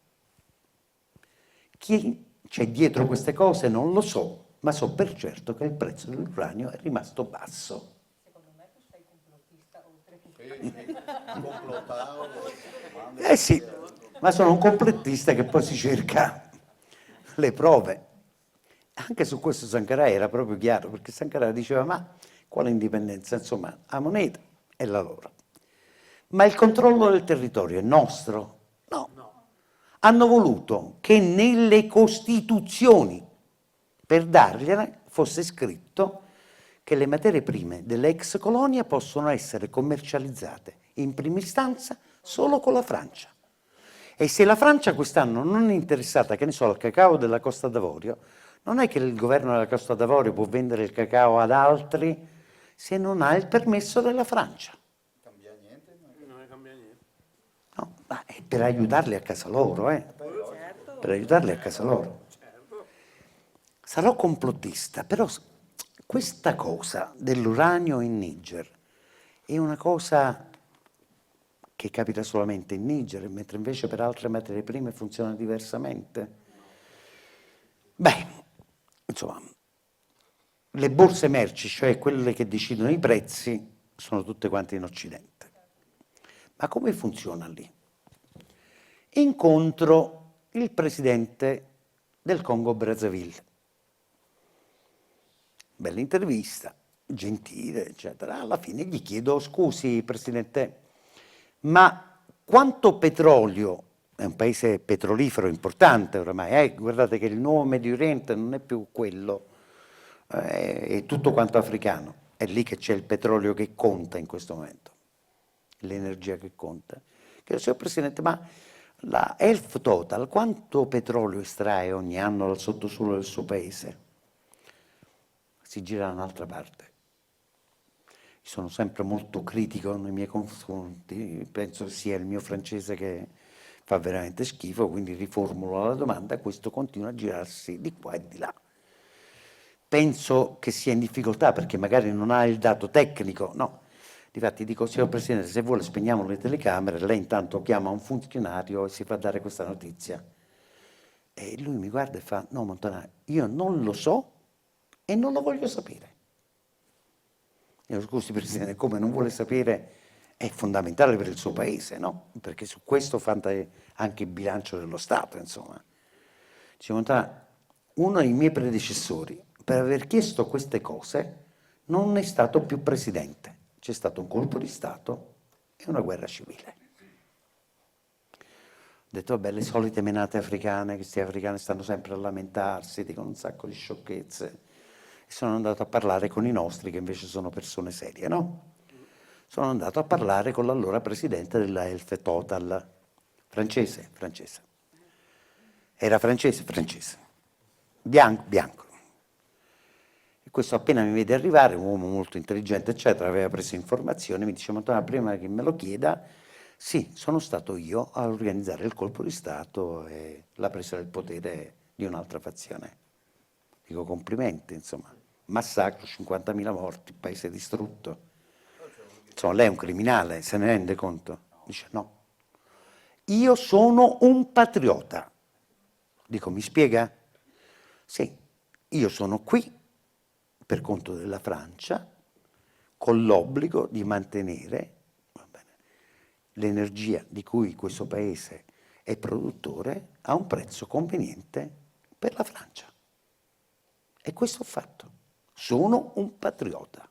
S2: Chi c'è dietro queste cose non lo so, ma so per certo che il prezzo dell'uranio è rimasto basso.
S1: Secondo me tu sei complottista oltre che...
S2: Eh sì, ma sono un complettista che poi si cerca le prove. Anche su questo Sankara era proprio chiaro, perché Sankara diceva ma quale indipendenza? Insomma, la moneta è la loro. Ma il controllo del territorio è nostro? No. Hanno voluto che nelle costituzioni, per dargliela, fosse scritto che le materie prime delle ex colonie possono essere commercializzate in prima istanza solo con la Francia. E se la Francia quest'anno non è interessata, che ne so, al cacao della Costa d'Avorio, non è che il governo della Costa d'Avorio può vendere il cacao ad altri se non ha il permesso della Francia.
S4: Cambia niente? Non ne cambia niente.
S2: No, ma è per aiutarli a casa loro, per aiutarli a casa loro. Sarò complottista, però questa cosa dell'uranio in Niger è una cosa che capita solamente in Niger, mentre invece per altre materie prime funziona diversamente. Beh, insomma, le borse merci, cioè quelle che decidono i prezzi, sono tutte quante in Occidente. Ma come funziona lì? Incontro il presidente del Congo Brazzaville. Bella intervista, gentile, eccetera. Alla fine gli chiedo, scusi Presidente, ma quanto petrolio, è un paese petrolifero importante oramai, guardate che il nuovo Medio Oriente non è più quello, è tutto quanto africano, è lì che c'è il petrolio che conta in questo momento, l'energia che conta. Chiedo, signor Presidente, ma la Health Total quanto petrolio estrae ogni anno dal sottosuolo del suo paese? Si gira da un'altra parte. Sono sempre molto critico nei miei confronti, penso che sia il mio francese che fa veramente schifo, quindi riformulo la domanda, questo continua a girarsi di qua e di là. Penso che sia in difficoltà perché magari non ha il dato tecnico, no. Difatti dico, signor Presidente, se vuole spegniamo le telecamere, lei intanto chiama un funzionario e si fa dare questa notizia. E lui mi guarda e fa, no Montanari, io non lo so e non lo voglio sapere. Io, scusi Presidente, come non vuole sapere è fondamentale per il suo paese, no? Perché su questo fa anche il bilancio dello Stato, insomma. Dice Montanari, uno dei miei predecessori, per aver chiesto queste cose, non è stato più presidente. C'è stato un colpo di Stato e una guerra civile. Ho detto, vabbè, le solite menate africane, che questi africani stanno sempre a lamentarsi, dicono un sacco di sciocchezze. E sono andato a parlare con i nostri, che invece sono persone serie, no? sono andato a parlare con l'allora presidente della Elf Total, francese. Era francese, bianco. E questo appena mi vede arrivare, un uomo molto intelligente, eccetera, aveva preso informazioni, mi dice, ma prima che me lo chieda, sì, sono stato io a organizzare il colpo di Stato e la presa del potere di un'altra fazione. Dico complimenti, insomma, massacro, 50.000 morti, paese distrutto. Insomma, lei è un criminale, se ne rende conto? Dice no, io sono un patriota. Dico, mi spiega? Sì, io sono qui per conto della Francia, con l'obbligo di mantenere l'energia di cui questo paese è produttore a un prezzo conveniente per la Francia. E questo ho fatto. Sono un patriota.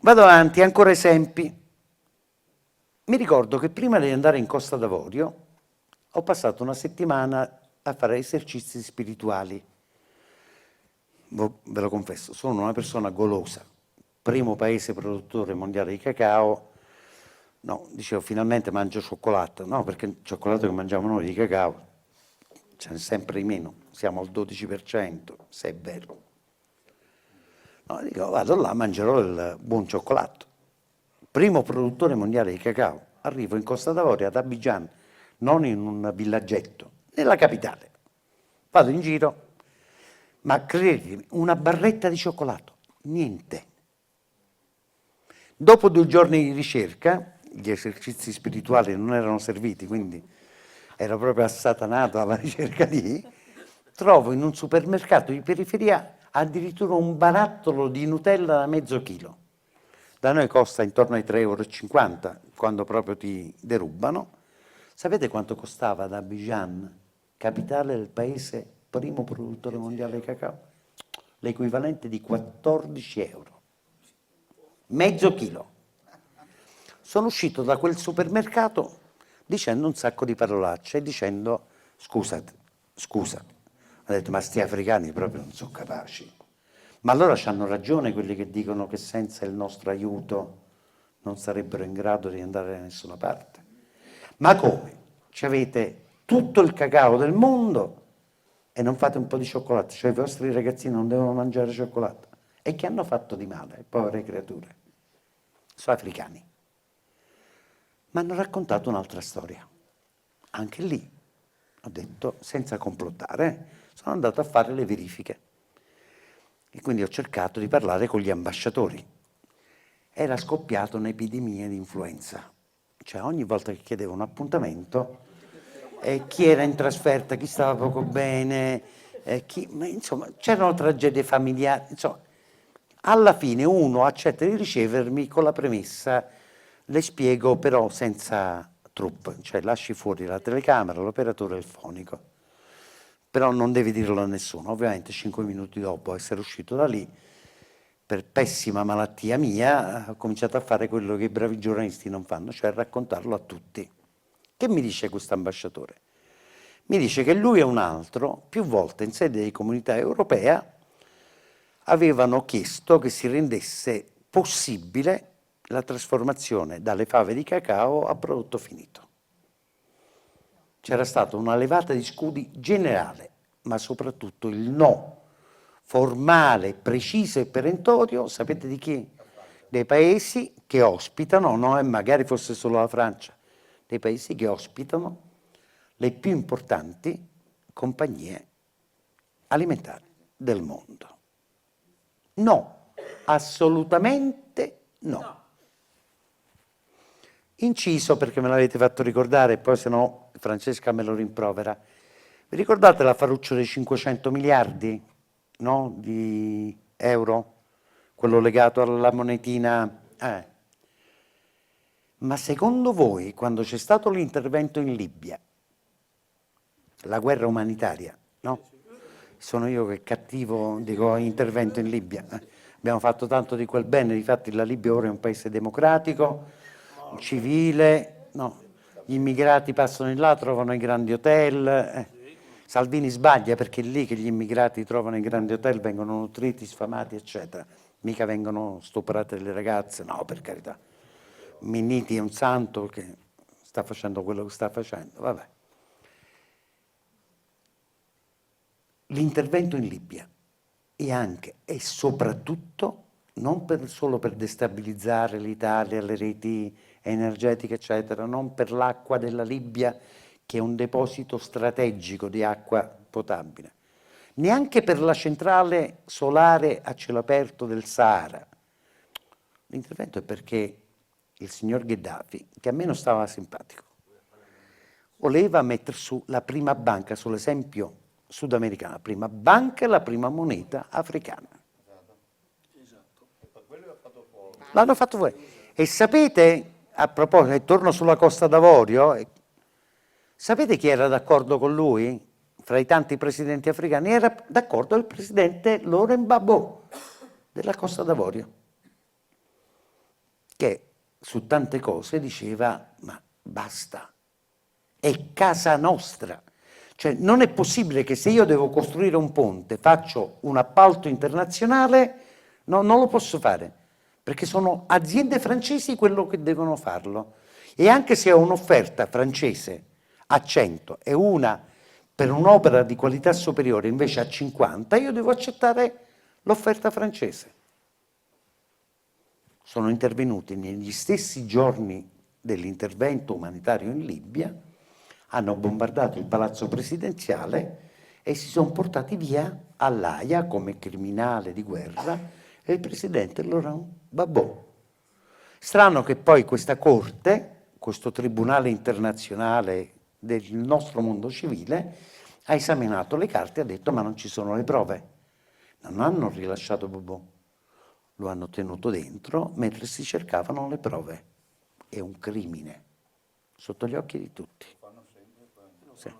S2: Vado avanti, ancora esempi. Mi ricordo che prima di andare in Costa d'Avorio ho passato una settimana a fare esercizi spirituali. Ve lo confesso, sono una persona golosa, primo paese produttore mondiale di cacao. No, dicevo, finalmente mangio cioccolato, no, perché il cioccolato che mangiamo noi di cacao ce n'è sempre di meno, siamo al 12%, se è vero. No, dico, vado là, mangerò il buon cioccolato. Primo produttore mondiale di cacao, arrivo in Costa d'Avorio, ad Abidjan, non in un villaggetto, nella capitale. Vado in giro, ma credetemi, una barretta di cioccolato, niente. Dopo 2 giorni di ricerca, gli esercizi spirituali non erano serviti, quindi ero proprio assatanato alla ricerca trovo in un supermercato di periferia addirittura un barattolo di Nutella da mezzo chilo. Da noi costa intorno ai 3,50 € quando proprio ti derubano. Sapete quanto costava ad Abidjan, capitale del paese primo produttore mondiale di cacao? L'equivalente di 14 €. Mezzo chilo. Sono uscito da quel supermercato dicendo un sacco di parolacce e dicendo scusa. Ho detto, ma sti africani proprio non sono capaci. Ma allora c'hanno ragione quelli che dicono che senza il nostro aiuto non sarebbero in grado di andare da nessuna parte. Ma come? Ci avete tutto il cacao del mondo e non fate un po' di cioccolato? Cioè i vostri ragazzini non devono mangiare cioccolato? E che hanno fatto di male, povere creature? Sono africani. Mi hanno raccontato un'altra storia. Anche lì, ho detto, senza complottare, sono andato a fare le verifiche. E quindi ho cercato di parlare con gli ambasciatori. Era scoppiata un'epidemia di influenza. Cioè ogni volta che chiedevo un appuntamento, chi era in trasferta, chi stava poco bene, insomma, c'erano tragedie familiari. Insomma, alla fine uno accetta di ricevermi con la premessa, le spiego però senza troupe, cioè lasci fuori la telecamera, l'operatore e il fonico. Però non devi dirlo a nessuno. Ovviamente 5 minuti dopo essere uscito da lì, per pessima malattia mia, ho cominciato a fare quello che i bravi giornalisti non fanno, cioè raccontarlo a tutti. Che mi dice questo ambasciatore? Mi dice che lui e un altro, più volte in sede di Comunità Europea, avevano chiesto che si rendesse possibile la trasformazione dalle fave di cacao a prodotto finito. C'era stata una levata di scudi generale, ma soprattutto il no formale, preciso e perentorio, sapete di chi? Dei paesi che ospitano, no, e magari fosse solo la Francia, dei paesi che ospitano le più importanti compagnie alimentari del mondo. No, assolutamente no. Inciso, perché me l'avete fatto ricordare, poi se no Francesca me lo rimprovera. Vi ricordate la Ferruccio dei 500 miliardi, no, di euro? Quello legato alla monetina. Ma secondo voi, quando c'è stato l'intervento in Libia, la guerra umanitaria, no? Sono io che cattivo, dico, intervento in Libia. Abbiamo fatto tanto di quel bene, difatti la Libia ora è un paese democratico, civile, no, gli immigrati passano in là, trovano i grandi hotel. Salvini sbaglia perché è lì che gli immigrati trovano i grandi hotel, vengono nutriti, sfamati, eccetera. mica vengono stuprate le ragazze, no, per carità. Minniti è un santo che sta facendo quello che sta facendo, vabbè. L'intervento in Libia è anche e soprattutto non solo per destabilizzare l'Italia, le reti energetiche, eccetera, non per l'acqua della Libia, che è un deposito strategico di acqua potabile, neanche per la centrale solare a cielo aperto del Sahara. L'intervento è perché il signor Gheddafi, che a me non stava simpatico, voleva mettere su la prima banca, sull'esempio sudamericano, la prima banca e la prima moneta africana. L'hanno fatto fuori. E sapete, a proposito, torno sulla Costa d'Avorio, sapete chi era d'accordo con lui? Fra i tanti presidenti africani era d'accordo il presidente Laurent Gbagbo della Costa d'Avorio, che su tante cose diceva ma basta, è casa nostra. Cioè non è possibile che se io devo costruire un ponte faccio un appalto internazionale, no, non lo posso fare, perché sono aziende francesi quello che devono farlo. E anche se ho un'offerta francese a 100 e una per un'opera di qualità superiore invece a 50, io devo accettare l'offerta francese. Sono intervenuti negli stessi giorni dell'intervento umanitario in Libia, hanno bombardato il palazzo presidenziale e si sono portati via all'Aia come criminale di guerra il presidente Laurent Gbagbo. Strano che poi questa corte, questo tribunale internazionale del nostro mondo civile, ha esaminato le carte e ha detto ma non ci sono le prove. Non hanno rilasciato Gbagbo, lo hanno tenuto dentro mentre si cercavano le prove. È un crimine, sotto gli occhi di tutti. Sì.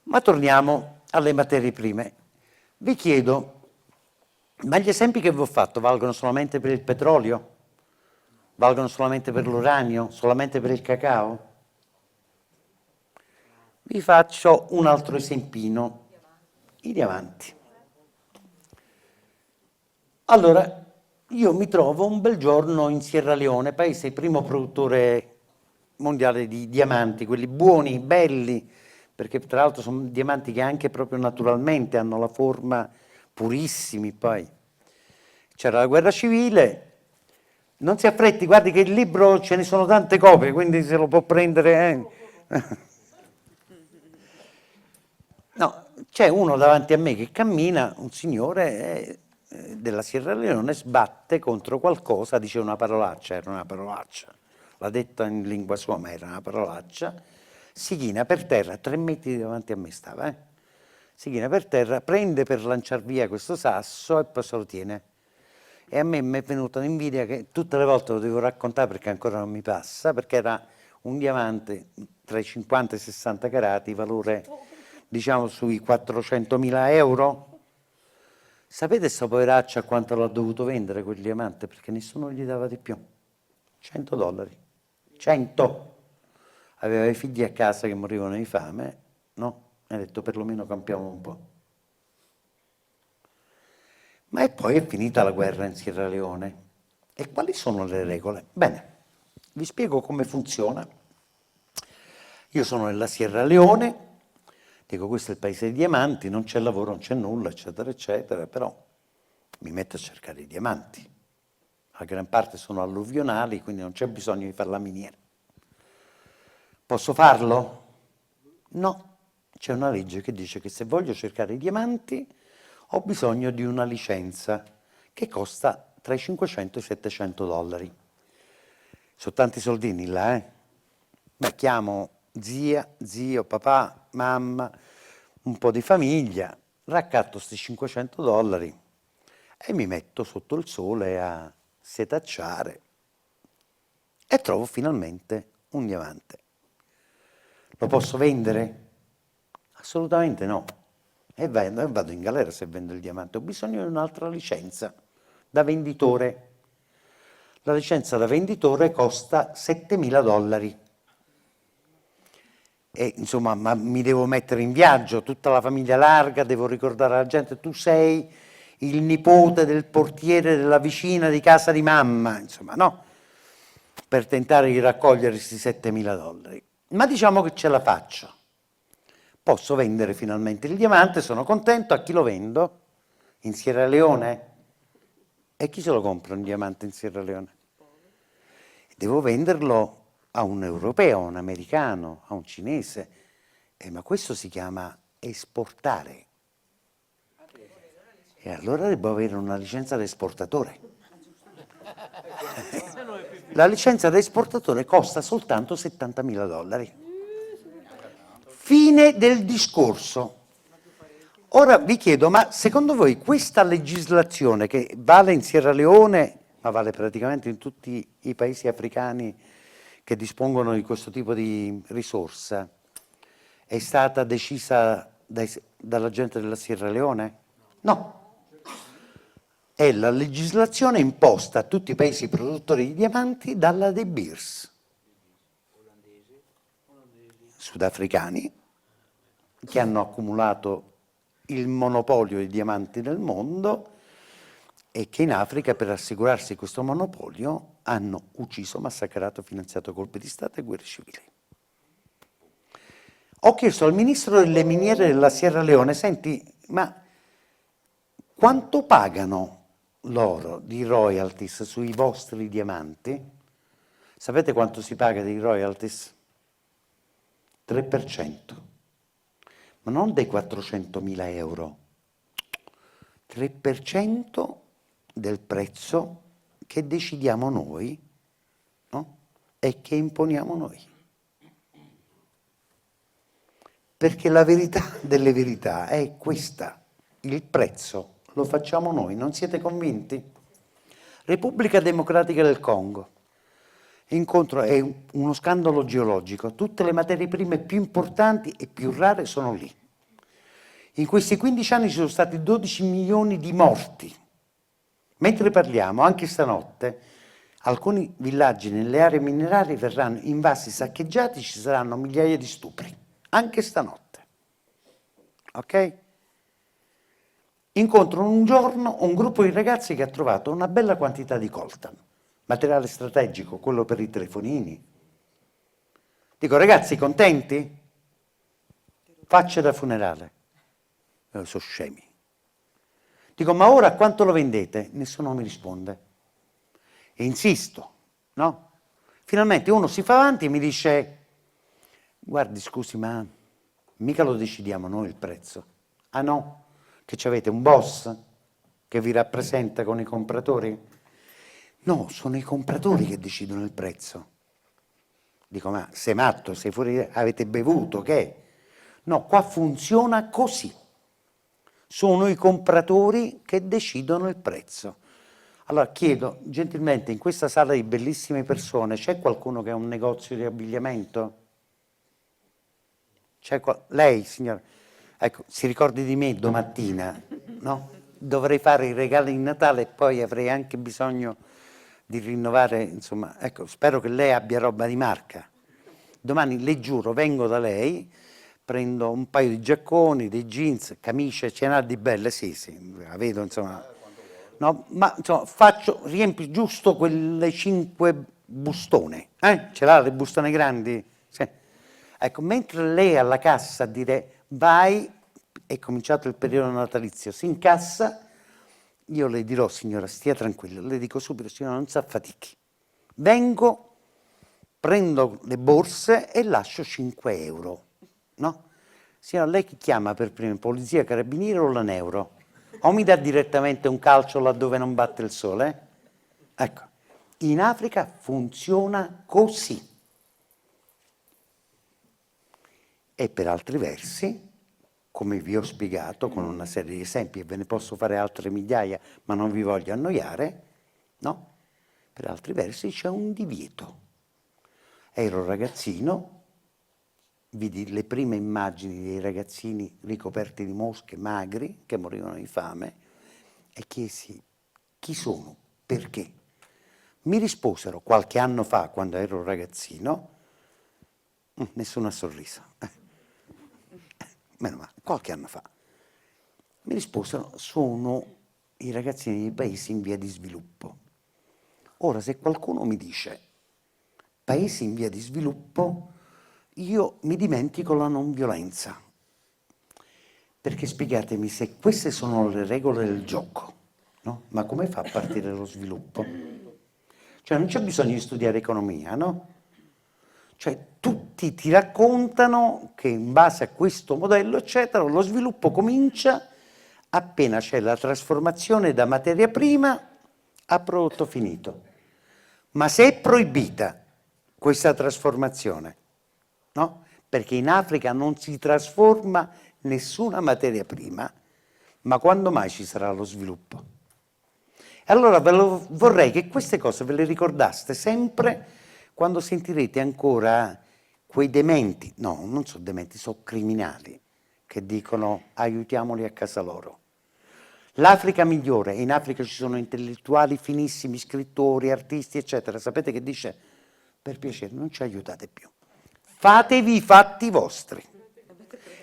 S2: Ma torniamo alle materie prime. Vi chiedo, ma gli esempi che vi ho fatto valgono solamente per il petrolio? Valgono solamente per l'uranio? Solamente per il cacao? Vi faccio un altro esempino, i diamanti. Allora, io mi trovo un bel giorno in Sierra Leone, paese primo produttore mondiale di diamanti, quelli buoni, belli, perché tra l'altro sono diamanti che anche proprio naturalmente hanno la forma purissimi. Poi c'era la guerra civile, non si affretti, guardi che il libro ce ne sono tante copie, quindi se lo può prendere. No, c'è uno davanti a me che cammina, un signore della Sierra Leone, sbatte contro qualcosa, dice una parolaccia, era una parolaccia, l'ha detta in lingua sua, ma era una parolaccia, si china per terra, 3 metri davanti a me stava, si china per terra, prende per lanciar via questo sasso e poi se lo tiene. E a me mi è venuta un'invidia che tutte le volte lo devo raccontare perché ancora non mi passa, perché era un diamante tra i 50 e i 60 carati, valore diciamo sui 400.000 euro. Sapete sta poveraccia quanto l'ha dovuto vendere quel diamante? Perché nessuno gli dava di più. $100. 100. Aveva i figli a casa che morivano di fame, no? E ha detto perlomeno campiamo un po'. Ma e poi è finita la guerra in Sierra Leone. E quali sono le regole? Bene, vi spiego come funziona. Io sono nella Sierra Leone, dico questo è il paese dei diamanti, non c'è lavoro, non c'è nulla, eccetera, eccetera, però mi metto a cercare i diamanti. La gran parte sono alluvionali, quindi non c'è bisogno di fare la miniera. Posso farlo? No, c'è una legge che dice che se voglio cercare i diamanti ho bisogno di una licenza che costa tra i 500 e i 700 dollari. Sono tanti soldini là, Beh, chiamo zia, zio, papà, mamma, un po' di famiglia, raccatto questi 500 dollari e mi metto sotto il sole a setacciare e trovo finalmente un diamante. Lo posso vendere? Assolutamente no. E vado in galera se vendo il diamante. Ho bisogno di un'altra licenza da venditore. La licenza da venditore costa 7.000 dollari. E insomma, ma mi devo mettere in viaggio, tutta la famiglia larga, devo ricordare alla gente, tu sei il nipote del portiere della vicina di casa di mamma, insomma, no? Per tentare di raccogliere questi $7.000. Ma diciamo che ce la faccio. Posso vendere finalmente il diamante, sono contento. A chi lo vendo? In Sierra Leone? E chi se lo compra un diamante in Sierra Leone? Devo venderlo a un europeo, a un americano, a un cinese. Ma questo si chiama esportare. E allora devo avere una licenza da esportatore. La licenza da esportatore costa soltanto $70.000. Fine del discorso. Ora vi chiedo, ma secondo voi questa legislazione che vale in Sierra Leone, ma vale praticamente in tutti i paesi africani che dispongono di questo tipo di risorsa, è stata decisa dalla gente della Sierra Leone? No. È la legislazione imposta a tutti i paesi produttori di diamanti dalla De Beers, sudafricani, che hanno accumulato il monopolio dei diamanti nel mondo e che in Africa, per assicurarsi questo monopolio, hanno ucciso, massacrato, finanziato colpi di Stato e guerre civili. Ho chiesto al ministro delle miniere della Sierra Leone, senti, ma quanto pagano loro di royalties sui vostri diamanti? Sapete quanto si paga di royalties? 3%, ma non dei 400.000 euro, 3% del prezzo che decidiamo noi, no? E che imponiamo noi. Perché la verità delle verità è questa, il prezzo lo facciamo noi, non siete convinti? Repubblica Democratica del Congo, incontro è uno scandalo geologico, tutte le materie prime più importanti e più rare sono lì. In questi 15 anni ci sono stati 12 milioni di morti. Mentre parliamo, anche stanotte, alcuni villaggi nelle aree minerarie verranno invasi, saccheggiati, ci saranno migliaia di stupri, anche stanotte. Ok? Incontro un giorno un gruppo di ragazzi che ha trovato una bella quantità di coltan, materiale strategico, quello per i telefonini. Dico, ragazzi, contenti? Facce da funerale. Sono scemi. Dico, ma ora quanto lo vendete? Nessuno mi risponde. E insisto, no? Finalmente uno si fa avanti e mi dice, guardi, scusi, ma mica lo decidiamo noi il prezzo. Ah no? Che ci avete un boss che vi rappresenta con i compratori? No, sono i compratori che decidono il prezzo. Dico, ma sei matto, sei fuori, avete bevuto, che? No, qua funziona così. Sono i compratori che decidono il prezzo. Allora chiedo, gentilmente, in questa sala di bellissime persone, c'è qualcuno che ha un negozio di abbigliamento? Lei, signora, ecco, si ricordi di me domattina, no? Dovrei fare i regali di Natale e poi avrei anche bisogno di rinnovare, insomma, ecco, spero che lei abbia roba di marca. Domani, le giuro, vengo da lei, prendo un paio di giacconi, dei jeans, camicie, ce n'ha di belle, sì, la vedo, insomma. No, ma insomma, riempio giusto quelle 5 bustone, Ce l'ha le bustone grandi? Sì. Ecco, mentre lei alla cassa dire vai, è cominciato il periodo natalizio, si incassa, io le dirò, signora, stia tranquilla, le dico subito, signora, non si affatichi. Vengo, prendo le borse e lascio 5 euro, no? Signora, lei chi chiama per prima, polizia, carabinieri o l'Aneuro? O mi dà direttamente un calcio laddove non batte il sole? Ecco, in Africa funziona così. E per altri versi, come vi ho spiegato con una serie di esempi, e ve ne posso fare altre migliaia, ma non vi voglio annoiare, no? Per altri versi c'è un divieto. Ero ragazzino, vidi le prime immagini dei ragazzini ricoperti di mosche, magri, che morivano di fame, e chiesi chi sono, perché. Mi risposero qualche anno fa, quando ero ragazzino, nessuno ha sorriso, meno male, qualche anno fa, mi risposero, sono i ragazzini dei paesi in via di sviluppo. Ora, se qualcuno mi dice paesi in via di sviluppo, io mi dimentico la non violenza. Perché spiegatemi, se queste sono le regole del gioco, no? Ma come fa a partire lo sviluppo? Cioè non c'è bisogno di studiare economia, no? Cioè tutti ti raccontano che in base a questo modello, eccetera, lo sviluppo comincia appena c'è la trasformazione da materia prima a prodotto finito. Ma se è proibita questa trasformazione, no? Perché in Africa non si trasforma nessuna materia prima, ma quando mai ci sarà lo sviluppo? E allora vorrei che queste cose ve le ricordaste sempre quando sentirete ancora quei dementi, no, non sono dementi, sono criminali, che dicono aiutiamoli a casa loro. L'Africa migliore, e in Africa ci sono intellettuali finissimi, scrittori, artisti, eccetera. Sapete che dice? Per piacere, non ci aiutate più. Fatevi i fatti vostri.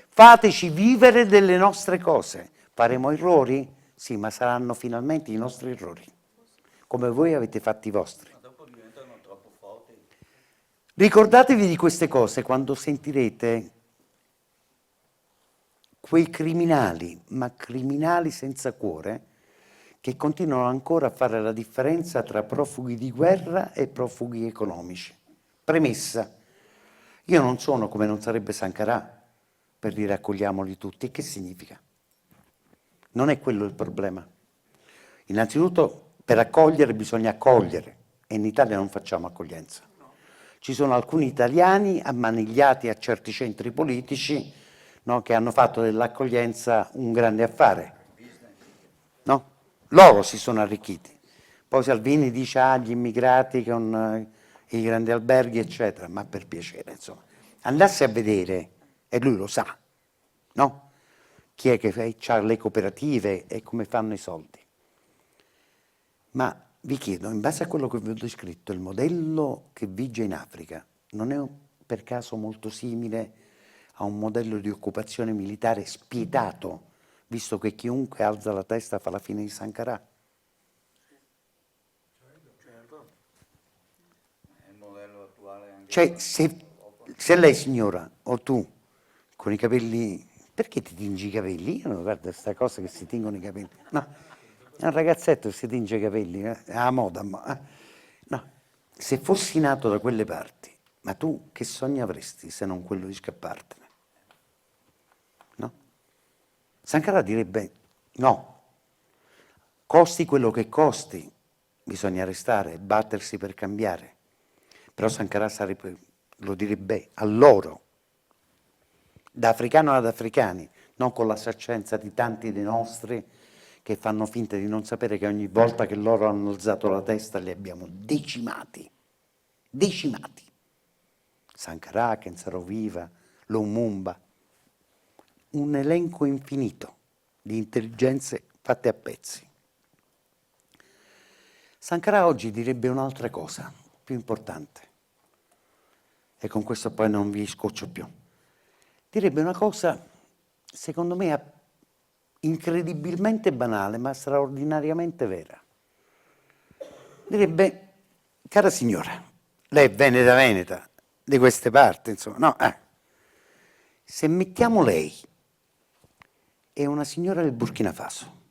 S2: Fateci vivere delle nostre cose. Faremo errori? Sì, ma saranno finalmente i nostri errori, come voi avete fatti i vostri.
S4: Ma dopo diventano troppo forti.
S2: Ricordatevi di queste cose quando sentirete quei criminali, ma criminali senza cuore, che continuano ancora a fare la differenza tra profughi di guerra e profughi economici. Premessa, io non sono come non sarebbe Sankara per dire accogliamoli tutti. Che significa? Non è quello il problema. Innanzitutto, per accogliere bisogna accogliere, e in Italia non facciamo accoglienza. Ci sono alcuni italiani ammanigliati a certi centri politici, no, che hanno fatto dell'accoglienza un grande affare. No? Loro si sono arricchiti. Poi Salvini dice gli immigrati con i grandi alberghi, eccetera, ma per piacere, insomma. Andasse a vedere, e lui lo sa, no? Chi è che ha le cooperative e come fanno i soldi. Ma vi chiedo, in base a quello che vi ho descritto, il modello che vige in Africa non è per caso molto simile a un modello di occupazione militare spietato, visto che chiunque alza la testa fa la fine di Sankara?
S4: Certo. È il modello attuale anche.
S2: Cioè, se lei signora, o tu, con i capelli, perché ti tingi i capelli? Io non guardo questa cosa che si tingono i capelli. No, è un ragazzetto che si tinge i capelli, è la moda. No, se fossi nato da quelle parti, ma tu che sogno avresti se non quello di scappartene? No? Sankara direbbe no, costi quello che costi, bisogna restare, battersi per cambiare. Però Sankara lo direbbe a loro, da africano ad africani, non con la saccenza di tanti dei nostri che fanno finta di non sapere che ogni volta che loro hanno alzato la testa li abbiamo decimati. Decimati. Sankara, Kensaraviva, Lumumba, un elenco infinito di intelligenze fatte a pezzi. Sankara oggi direbbe un'altra cosa, più importante, e con questo poi non vi scoccio più. Direbbe una cosa, secondo me, incredibilmente banale, ma straordinariamente vera. Direbbe, cara signora, lei è veneta, di queste parti, insomma, no? Se mettiamo lei e una signora del Burkina Faso,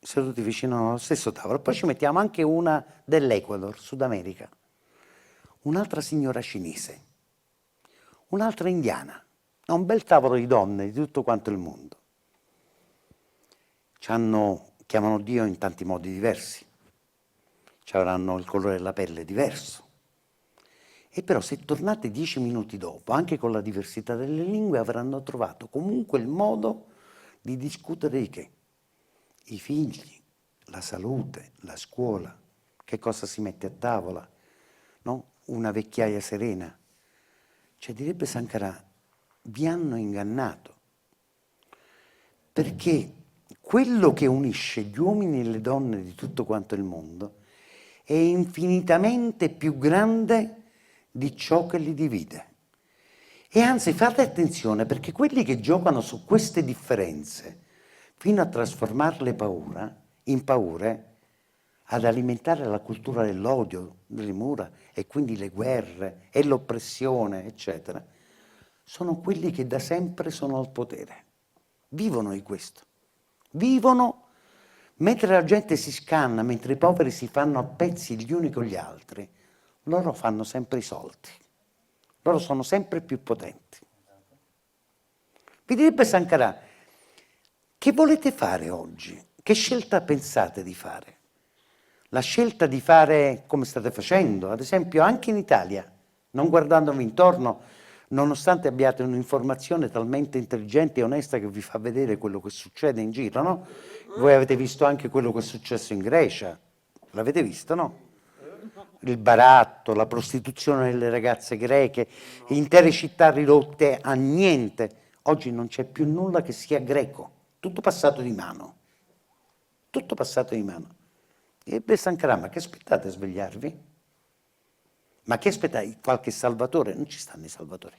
S2: seduti vicino allo stesso tavolo, poi ci mettiamo anche una dell'Ecuador, Sud America, un'altra signora cinese, un'altra indiana, un bel tavolo di donne di tutto quanto il mondo. Chiamano Dio in tanti modi diversi, avranno il colore della pelle diverso. E però se tornate 10 minuti dopo, anche con la diversità delle lingue, avranno trovato comunque il modo di discutere di che? I figli, la salute, la scuola, che cosa si mette a tavola, no? Una vecchiaia serena. Cioè direbbe Sankara, vi hanno ingannato, perché quello che unisce gli uomini e le donne di tutto quanto il mondo è infinitamente più grande di ciò che li divide. E anzi fate attenzione, perché quelli che giocano su queste differenze fino a trasformarle paura impaure ad alimentare la cultura dell'odio, delle mura, e quindi le guerre e l'oppressione, eccetera, sono quelli che da sempre sono al potere. Vivono di questo. Vivono mentre la gente si scanna, mentre i poveri si fanno a pezzi gli uni con gli altri. Loro fanno sempre i soldi. Loro sono sempre più potenti. Vi direbbe Sankara, che volete fare oggi? Che scelta pensate di fare? La scelta di fare come state facendo, ad esempio anche in Italia, non guardandovi intorno, nonostante abbiate un'informazione talmente intelligente e onesta che vi fa vedere quello che succede in giro, no? Voi avete visto anche quello che è successo in Grecia, l'avete visto, no? Il baratto, la prostituzione delle ragazze greche, intere città ridotte a niente. Oggi non c'è più nulla che sia greco, tutto passato di mano. Tutto passato di mano. E beh, Sankara, ma che aspettate a svegliarvi? Ma che aspettate? Qualche salvatore? Non ci stanno i salvatori.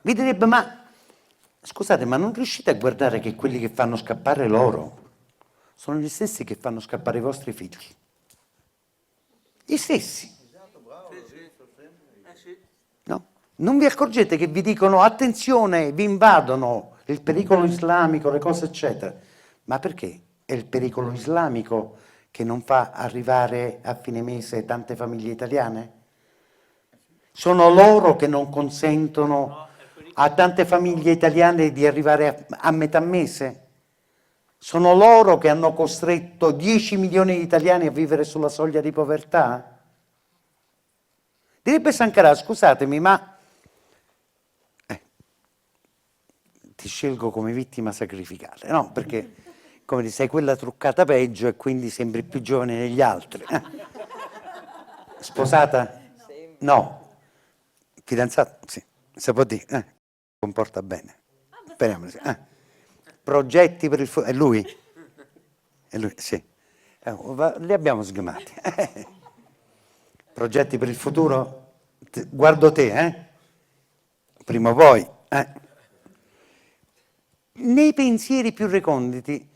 S2: Vi direbbe, ma scusate, ma non riuscite a guardare che quelli che fanno scappare loro sono gli stessi che fanno scappare i vostri figli? Gli stessi. No? Non vi accorgete che vi dicono attenzione, vi invadono, il pericolo islamico, le cose eccetera. Ma perché? È il pericolo islamico che non fa arrivare a fine mese tante famiglie italiane? Sono loro che non consentono a tante famiglie italiane di arrivare a metà mese? Sono loro che hanno costretto 10 milioni di italiani a vivere sulla soglia di povertà? Direbbe Sankara, scusatemi, ma ti scelgo come vittima sacrificale, no? Perché, come dire, sei quella truccata peggio e quindi sembri più giovane degli altri. Sposata? No. Fidanzata? Sì. Si può dire? Comporta bene. Speriamo. Sì. Progetti per il futuro? È lui? È lui, sì. Li abbiamo sgamati. Progetti per il futuro? Guardo te, prima o poi. Nei pensieri più reconditi,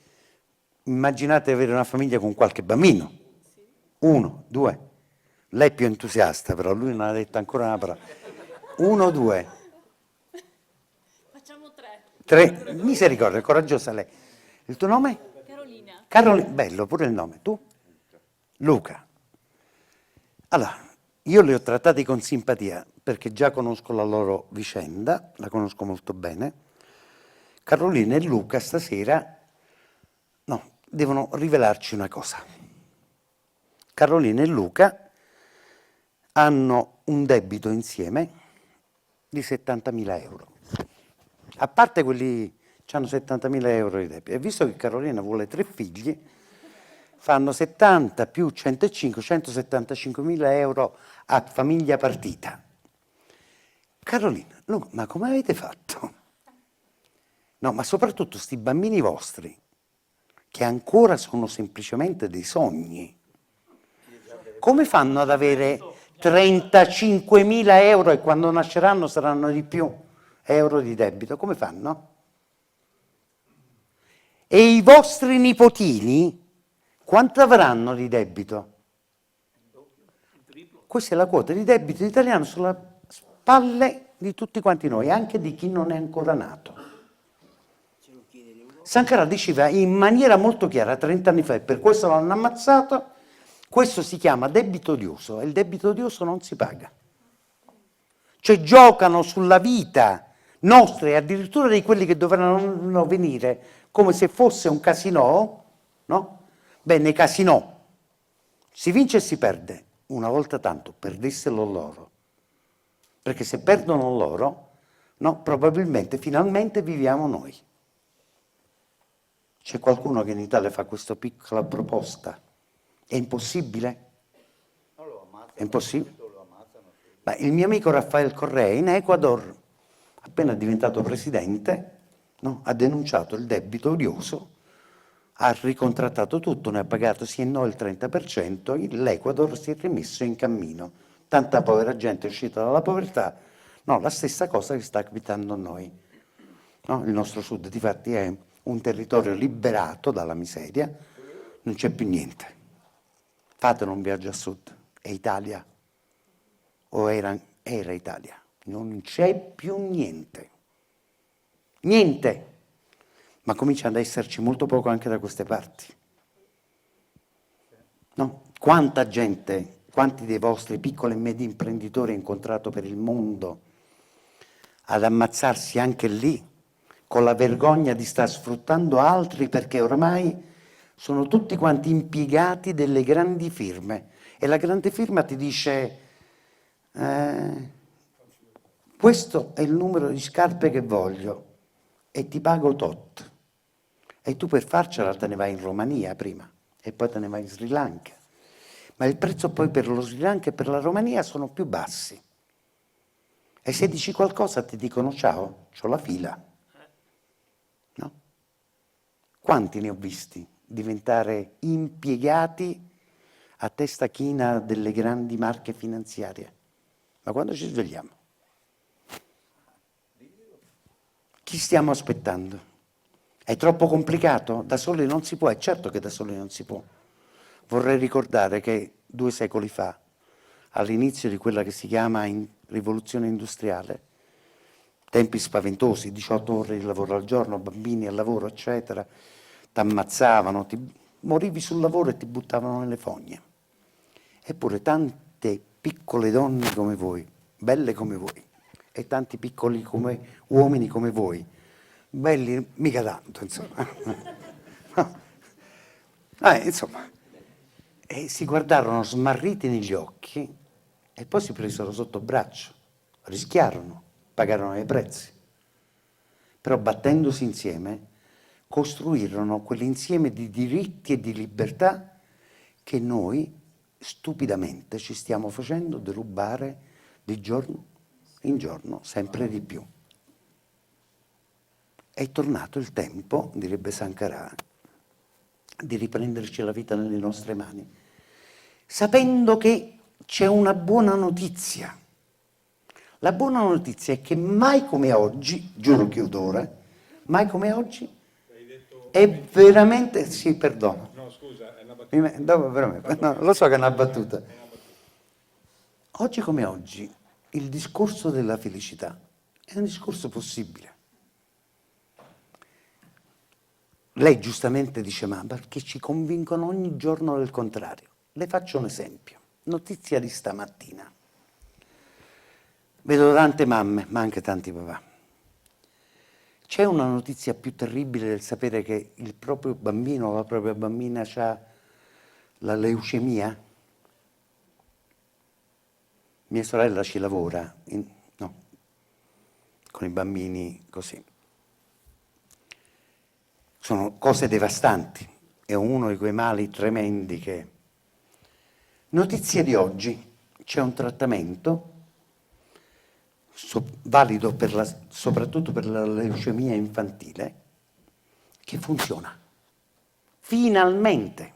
S2: immaginate avere una famiglia con qualche bambino. 1, 2. Lei è più entusiasta, però lui non ha detto ancora una parola. 1, 2.
S5: Facciamo
S2: 3. Misericordia, coraggiosa lei. Il tuo nome?
S5: Carolina.
S2: Carolina, bello pure il nome. Tu? Luca. Allora, io li ho trattati con simpatia perché già conosco la loro vicenda, la conosco molto bene. Carolina e Luca stasera devono rivelarci una cosa. Carolina e Luca hanno un debito insieme di 70.000 euro. A parte quelli che hanno 70.000 euro di debito. E visto che Carolina vuole 3 figli, fanno 70 più 105, 175.000 euro a famiglia partita. Carolina, Luca, ma come avete fatto? No, ma soprattutto sti bambini vostri, che ancora sono semplicemente dei sogni, come fanno ad avere 35.000 euro e quando nasceranno saranno di più euro di debito? Come fanno? E i vostri nipotini quanto avranno di debito? Questa è la quota di debito italiano sulle spalle di tutti quanti noi, anche di chi non è ancora nato. Sankara diceva in maniera molto chiara 30 anni fa, e per questo l'hanno ammazzato, questo si chiama debito odioso e il debito odioso non si paga. Cioè giocano sulla vita nostra e addirittura di quelli che dovranno venire come se fosse un casinò, no? Beh, nei casinò si vince e si perde, una volta tanto perdessero loro, perché se perdono loro, no, probabilmente finalmente viviamo noi. C'è qualcuno che in Italia fa questa piccola proposta? È impossibile? È impossibile? Ma il mio amico Rafael Correa in Ecuador, appena diventato presidente, no, ha denunciato il debito odioso, ha ricontrattato tutto, ne ha pagato sì e no il 30%, l'Ecuador si è rimesso in cammino. Tanta povera gente è uscita dalla povertà. No, la stessa cosa che sta capitando a noi. No, il nostro sud, difatti, è un territorio liberato dalla miseria, non c'è più niente. Fatelo un viaggio a sud, è Italia, o era Italia, non c'è più niente. Niente! Ma comincia ad esserci molto poco anche da queste parti. No? Quanta gente, quanti dei vostri piccoli e medi imprenditori ho incontrato per il mondo ad ammazzarsi anche lì, con la vergogna di star sfruttando altri perché ormai sono tutti quanti impiegati delle grandi firme e la grande firma ti dice questo è il numero di scarpe che voglio e ti pago tot. E tu per farcela te ne vai in Romania prima e poi te ne vai in Sri Lanka. Ma il prezzo poi per lo Sri Lanka e per la Romania sono più bassi. E se dici qualcosa ti dicono ciao, c'ho la fila. No? Quanti ne ho visti diventare impiegati a testa china delle grandi marche finanziarie? Ma quando ci svegliamo? Chi stiamo aspettando? È troppo complicato? Da soli non si può? È certo che da soli non si può. Vorrei ricordare che 2 secoli fa, all'inizio di quella che si chiama rivoluzione industriale, tempi spaventosi, 18 ore di lavoro al giorno, bambini al lavoro, eccetera, t'ammazzavano, morivi sul lavoro e ti buttavano nelle fogne. Eppure tante piccole donne come voi, belle come voi, e tanti piccoli uomini come voi, belli mica tanto, insomma. Insomma, e si guardarono smarriti negli occhi e poi si presero sotto braccio, rischiarono, pagarono i prezzi. Però battendosi insieme costruirono quell'insieme di diritti e di libertà che noi stupidamente ci stiamo facendo derubare di giorno in giorno sempre di più. È tornato il tempo, direbbe Sankara, di riprenderci la vita nelle nostre mani, sapendo che c'è una buona notizia. La buona notizia è che mai come oggi, giuro chiudo ora, mai come oggi, è veramente... Sì, perdono.
S5: No, scusa, è una battuta.
S2: No, lo so che è una battuta. Oggi come oggi, il discorso della felicità è un discorso possibile. Lei giustamente dice, ma perché ci convincono ogni giorno del contrario? Le faccio un esempio. Notizia di stamattina. Vedo tante mamme, ma anche tanti papà. C'è una notizia più terribile del sapere che il proprio bambino o la propria bambina ha la leucemia? Mia sorella ci lavora, con i bambini così. Sono cose devastanti, è uno di quei mali tremendi che... Notizia di oggi, c'è un trattamento valido soprattutto per la leucemia infantile che funziona. Finalmente!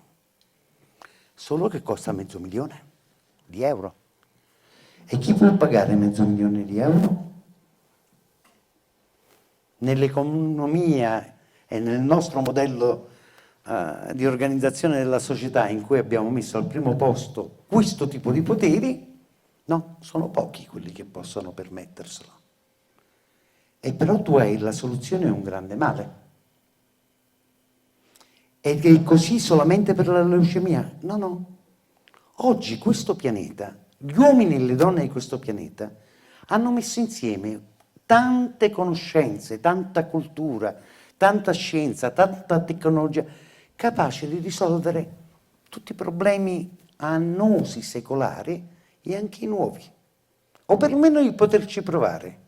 S2: Solo che costa €500.000. E chi può pagare €500.000? Nell'economia e nel nostro modello di organizzazione della società in cui abbiamo messo al primo posto questo tipo di poteri, no, sono pochi quelli che possono permetterselo. E però tu hai la soluzione a un grande male. Ed è così solamente per la leucemia? No, no. Oggi questo pianeta, gli uomini e le donne di questo pianeta hanno messo insieme tante conoscenze, tanta cultura, tanta scienza, tanta tecnologia, capace di risolvere tutti i problemi annosi, secolari e anche i nuovi, o perlomeno di poterci provare.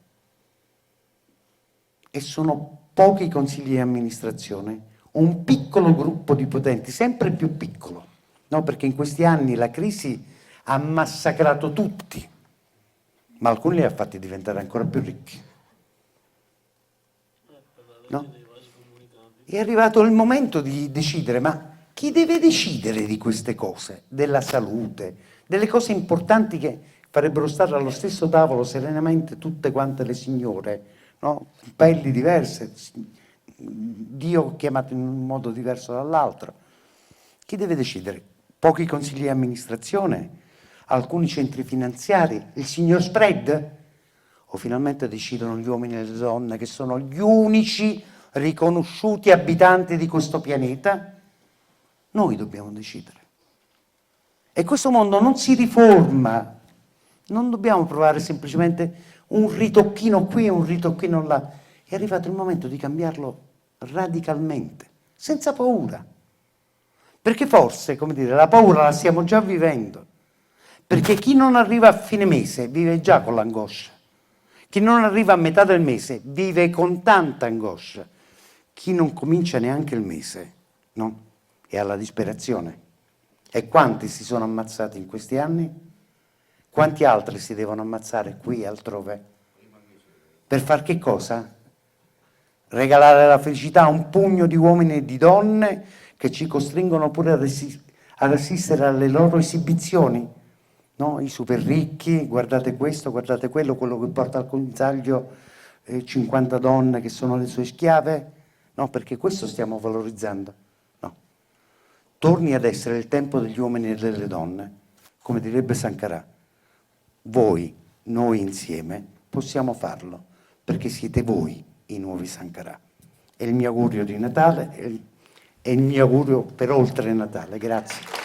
S2: E sono pochi consigli di amministrazione, un piccolo gruppo di potenti, sempre più piccolo, no? Perché in questi anni la crisi ha massacrato tutti, ma alcuni li ha fatti diventare ancora più ricchi. No? È arrivato il momento di decidere, ma chi deve decidere di queste cose? Della salute, delle cose importanti che farebbero stare allo stesso tavolo serenamente tutte quante le signore, no? Pelli diverse, Dio chiamato in un modo diverso dall'altro. Chi deve decidere? Pochi consigli di amministrazione? Alcuni centri finanziari? Il signor Spread? O finalmente decidono gli uomini e le donne che sono gli unici riconosciuti abitanti di questo pianeta? Noi dobbiamo decidere. E questo mondo non si riforma, non dobbiamo provare semplicemente un ritocchino qui e un ritocchino là. È arrivato il momento di cambiarlo radicalmente, senza paura. Perché forse, come dire, la paura la stiamo già vivendo. Perché chi non arriva a fine mese vive già con l'angoscia. Chi non arriva a metà del mese vive con tanta angoscia. Chi non comincia neanche il mese, no? È alla disperazione. E quanti si sono ammazzati in questi anni? Quanti altri si devono ammazzare qui e altrove? Per far che cosa? Regalare la felicità a un pugno di uomini e di donne che ci costringono pure ad assistere alle loro esibizioni? No? I super ricchi, guardate questo, guardate quello che porta al consiglio 50 donne che sono le sue schiave? No, perché questo stiamo valorizzando. No. Torni ad essere il tempo degli uomini e delle donne, come direbbe Sankara. Voi, noi insieme, possiamo farlo, perché siete voi i nuovi Sankara. È il mio augurio di Natale, è il mio augurio per oltre Natale. Grazie.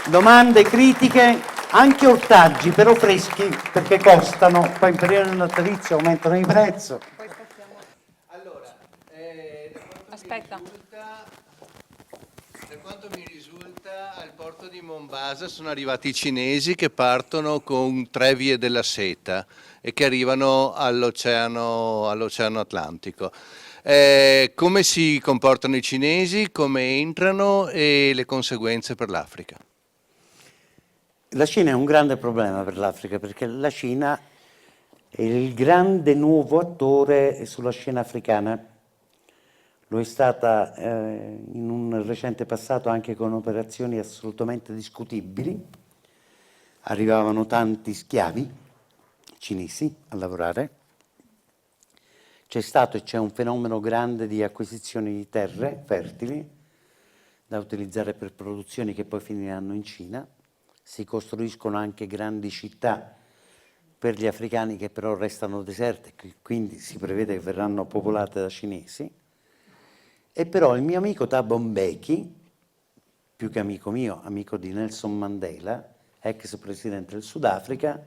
S2: Domande, critiche, anche ortaggi, però freschi, perché costano, poi in periodo natalizio aumentano i prezzi.
S6: Allora,
S1: Aspetta.
S6: da quanto mi risulta, al porto di Mombasa sono arrivati i cinesi che partono con 3 vie della seta e che arrivano all'Oceano Atlantico. Come si comportano i cinesi, come entrano e le conseguenze per l'Africa?
S2: La Cina è un grande problema per l'Africa, perché la Cina è il grande nuovo attore sulla scena africana. Lo è stata in un recente passato anche con operazioni assolutamente discutibili. Arrivavano tanti schiavi cinesi a lavorare. C'è stato e c'è un fenomeno grande di acquisizioni di terre fertili da utilizzare per produzioni che poi finiranno in Cina. Si costruiscono anche grandi città per gli africani che però restano deserte, quindi si prevede che verranno popolate da cinesi. E però il mio amico Thabo Mbeki, più che amico mio, amico di Nelson Mandela, ex presidente del Sudafrica,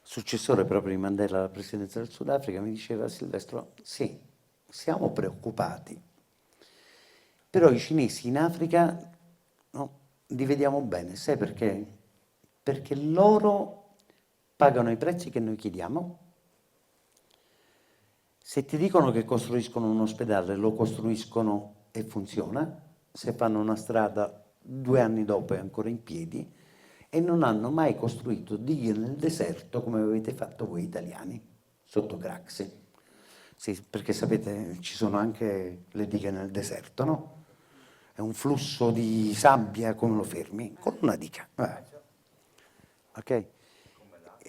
S2: successore proprio di Mandela alla presidenza del Sudafrica, mi diceva: Silvestro, sì, siamo preoccupati, però i cinesi in Africa no, li vediamo bene, sai perché? Perché loro pagano i prezzi che noi chiediamo. Se ti dicono che costruiscono un ospedale, lo costruiscono e funziona. Se fanno una strada, 2 anni dopo è ancora in piedi. E non hanno mai costruito dighe nel deserto come avete fatto voi italiani, sotto Craxi. Sì, perché sapete, ci sono anche le dighe nel deserto, no? È un flusso di sabbia, come lo fermi? Con una diga. Ok?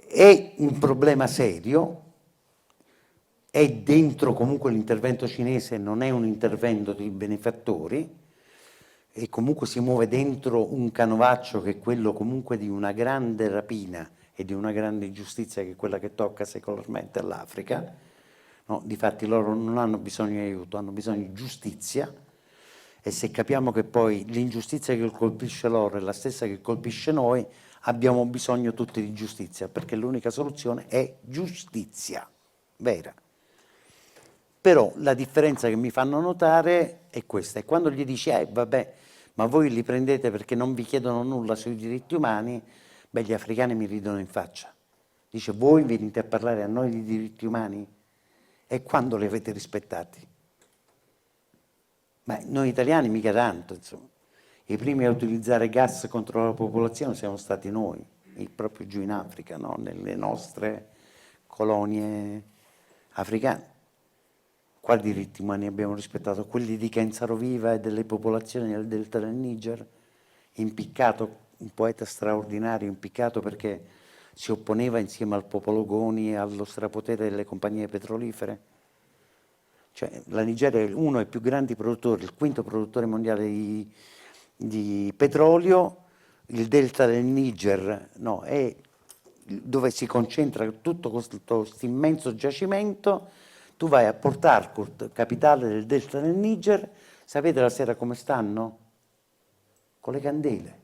S2: È un problema serio. È dentro comunque l'intervento cinese, non è un intervento di benefattori, e comunque si muove dentro un canovaccio che è quello comunque di una grande rapina e di una grande ingiustizia, che è quella che tocca secolarmente all'Africa. No, difatti loro non hanno bisogno di aiuto, hanno bisogno di giustizia, e se capiamo che poi l'ingiustizia che colpisce loro è la stessa che colpisce noi, abbiamo bisogno tutti di giustizia, perché l'unica soluzione è giustizia vera. Però la differenza che mi fanno notare è questa, e quando gli dici vabbè, ma voi li prendete perché non vi chiedono nulla sui diritti umani, beh, gli africani mi ridono in faccia. Dice: voi venite a parlare a noi di diritti umani? E quando li avete rispettati? Beh, noi italiani mica tanto, insomma. I primi a utilizzare gas contro la popolazione siamo stati noi, proprio giù in Africa, no? Nelle nostre colonie africane. Quali diritti umani abbiamo rispettato? Quelli di Ken Saro-Wiwa e delle popolazioni del delta del Niger? Impiccato, un poeta straordinario, impiccato perché si opponeva insieme al popolo Goni allo strapotere delle compagnie petrolifere? Cioè, la Nigeria è uno dei più grandi produttori, il quinto produttore mondiale di petrolio, il delta del Niger, no, è dove si concentra tutto questo immenso giacimento. Tu vai a Port Harcourt, capitale del delta del Niger, sapete la sera come stanno? Con le candele.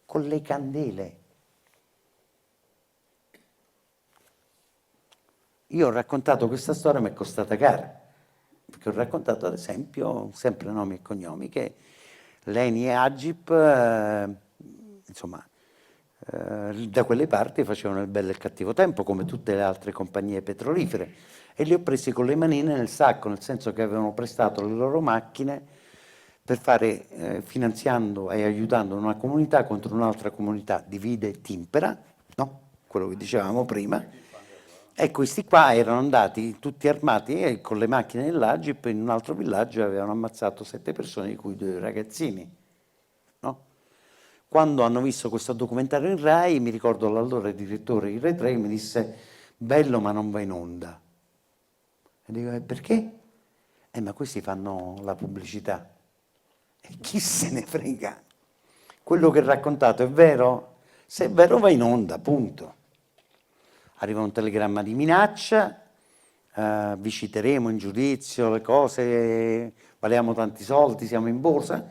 S2: Con le candele. Io ho raccontato questa storia, mi è costata cara, perché ho raccontato ad esempio, sempre nomi e cognomi, che l'Eni e Agip, insomma, da quelle parti facevano il bello e il cattivo tempo, come tutte le altre compagnie petrolifere, e li ho presi con le manine nel sacco, nel senso che avevano prestato le loro macchine per fare, finanziando e aiutando una comunità contro un'altra comunità, divide e timpera, no? Quello che dicevamo prima. E questi qua erano andati tutti armati e con le macchine dell'Agip in un altro villaggio e avevano ammazzato 7 persone, di cui 2 ragazzini. No? Quando hanno visto questo documentario in Rai, mi ricordo l'allora direttore di Rai 3 mi disse: bello ma non va in onda. E dico: perché? Ma questi fanno la pubblicità. E chi se ne frega? Quello che ho raccontato è vero? Se è vero va in onda, punto. Arriva un telegramma di minaccia, vi citeremo in giudizio, le cose, valiamo tanti soldi, siamo in borsa.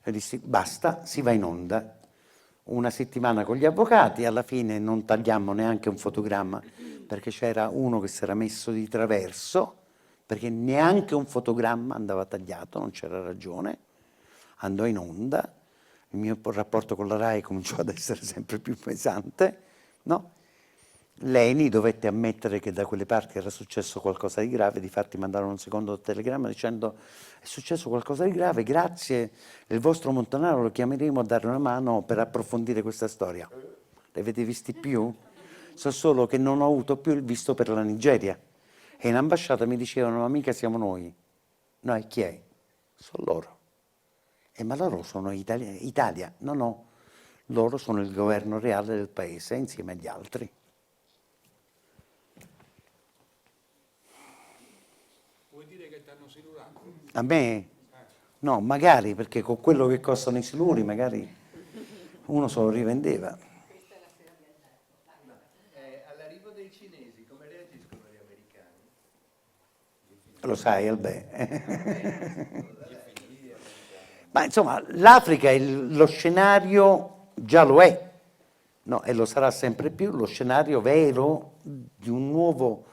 S2: E dissi: basta, si va in onda. Una settimana con gli avvocati, alla fine non tagliammo neanche un fotogramma, perché c'era uno che si era messo di traverso, perché neanche un fotogramma andava tagliato, non c'era ragione. Andò in onda, il mio rapporto con la RAI cominciò ad essere sempre più pesante, no? L'Eni dovette ammettere che da quelle parti era successo qualcosa di grave, difatti mandarono un secondo telegramma dicendo: è successo qualcosa di grave, grazie, il vostro Montanaro lo chiameremo a dare una mano per approfondire questa storia. Li avete visti più? So solo che non ho avuto più il visto per la Nigeria e in ambasciata mi dicevano: ma mica siamo noi. No, e chi è? Sono loro. Ma loro sono Italia, no, loro sono il governo reale del paese insieme agli altri.
S5: Vuoi dire che ti hanno silurato?
S2: A me? No, magari, perché con quello che costano i siluri magari uno se lo rivendeva.
S6: All'arrivo dei cinesi, come reagiscono gli americani?
S2: Lo sai, Albè. Ma insomma, l'Africa è lo scenario, già lo è, no, e lo sarà sempre più, lo scenario vero di un nuovo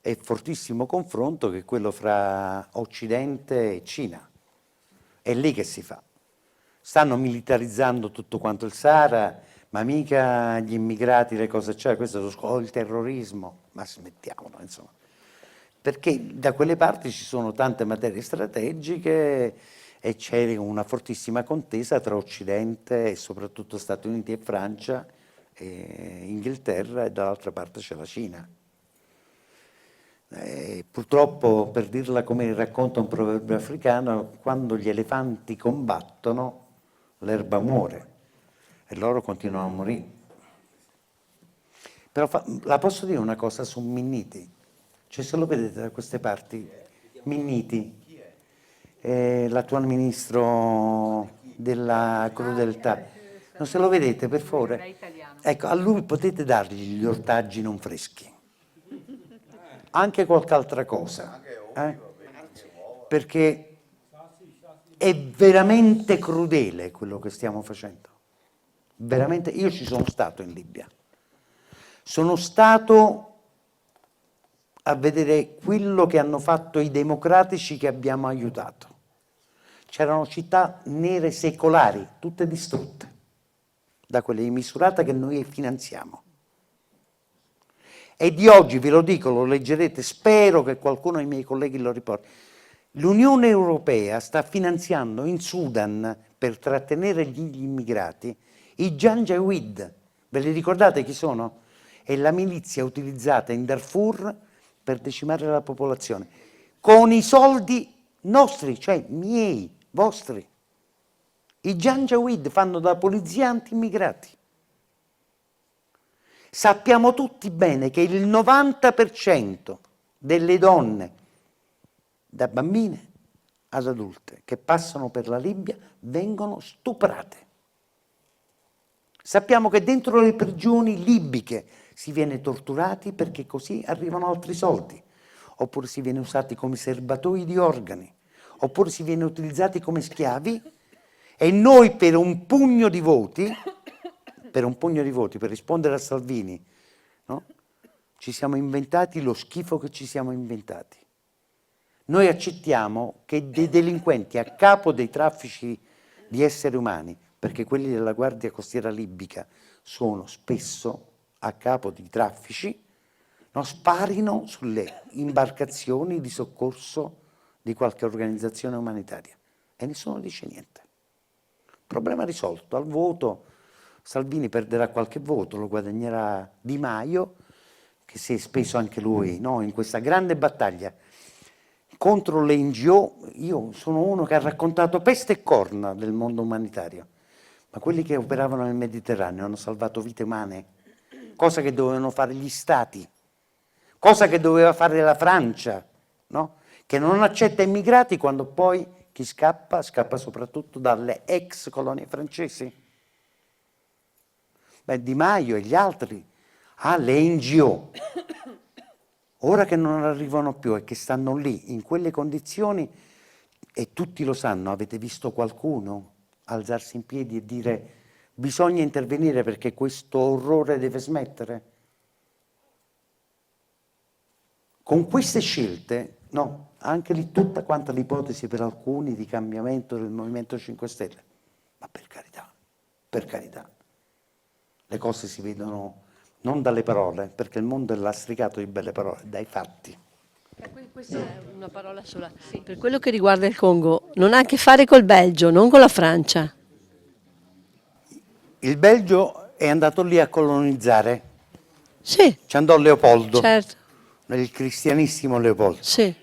S2: e fortissimo confronto che è quello fra Occidente e Cina. È lì che si fa. Stanno militarizzando tutto quanto il Sahara, ma mica gli immigrati, le cose c'è, questo è il terrorismo, ma smettiamolo, insomma. Perché da quelle parti ci sono tante materie strategiche e c'è una fortissima contesa tra Occidente e soprattutto Stati Uniti e Francia e Inghilterra, e dall'altra parte c'è la Cina. Purtroppo, per dirla come racconta un proverbio africano, quando gli elefanti combattono l'erba muore e loro continuano a morire. Però la posso dire una cosa su Minniti? Cioè, se lo vedete da queste parti, Minniti, l'attuale ministro della crudeltà, non se lo vedete per favore? Ecco, a lui potete dargli gli ortaggi non freschi, anche qualche altra cosa, perché è veramente crudele quello che stiamo facendo. Veramente, io ci sono stato in Libia, sono stato a vedere quello che hanno fatto i democratici che abbiamo aiutato. C'erano città nere secolari, tutte distrutte da quelle di Misurata che noi finanziamo. E di oggi, ve lo dico, lo leggerete, spero che qualcuno dei miei colleghi lo riporti. L'Unione Europea sta finanziando in Sudan, per trattenere gli immigrati, i Janjaweed. Ve li ricordate chi sono? È la milizia utilizzata in Darfur per decimare la popolazione, con i soldi nostri, cioè miei, vostri. I Janjaweed fanno da polizia anti-immigrati. Sappiamo tutti bene che il 90% delle donne, da bambine ad adulte, che passano per la Libia, vengono stuprate. Sappiamo che dentro le prigioni libiche si viene torturati perché così arrivano altri soldi, oppure si viene usati come serbatoi di organi, oppure si viene utilizzati come schiavi, e noi per un pugno di voti, per rispondere a Salvini, no? Ci siamo inventati lo schifo che ci siamo inventati. Noi accettiamo che dei delinquenti a capo dei traffici di esseri umani, perché quelli della Guardia Costiera libica sono spesso a capo di traffici, no, sparino sulle imbarcazioni di soccorso di qualche organizzazione umanitaria e nessuno dice niente. Problema risolto. Al voto Salvini perderà qualche voto, lo guadagnerà Di Maio, che si è speso anche lui, no, in questa grande battaglia contro le NGO. Io sono uno che ha raccontato peste e corna del mondo umanitario, ma quelli che operavano nel Mediterraneo hanno salvato vite umane, cosa che dovevano fare gli Stati, cosa che doveva fare la Francia, no? Che non accetta immigrati quando poi chi scappa, scappa soprattutto dalle ex colonie francesi. Beh, Di Maio e gli altri, le NGO, ora che non arrivano più e che stanno lì in quelle condizioni, e tutti lo sanno, avete visto qualcuno alzarsi in piedi e dire bisogna intervenire perché questo orrore deve smettere? Con queste scelte, no, anche lì tutta quanta l'ipotesi per alcuni di cambiamento del Movimento 5 Stelle, ma per carità, le cose si vedono non dalle parole, perché il mondo è lastricato di belle parole, dai fatti.
S7: Questa è una parola sola. Per quello che riguarda il Congo, non ha a che fare col Belgio, non con la Francia.
S2: Il Belgio è andato lì a colonizzare.
S7: Sì,
S2: Ci andò Leopoldo,
S7: certo.
S2: il cristianissimo Leopoldo.
S7: Sì.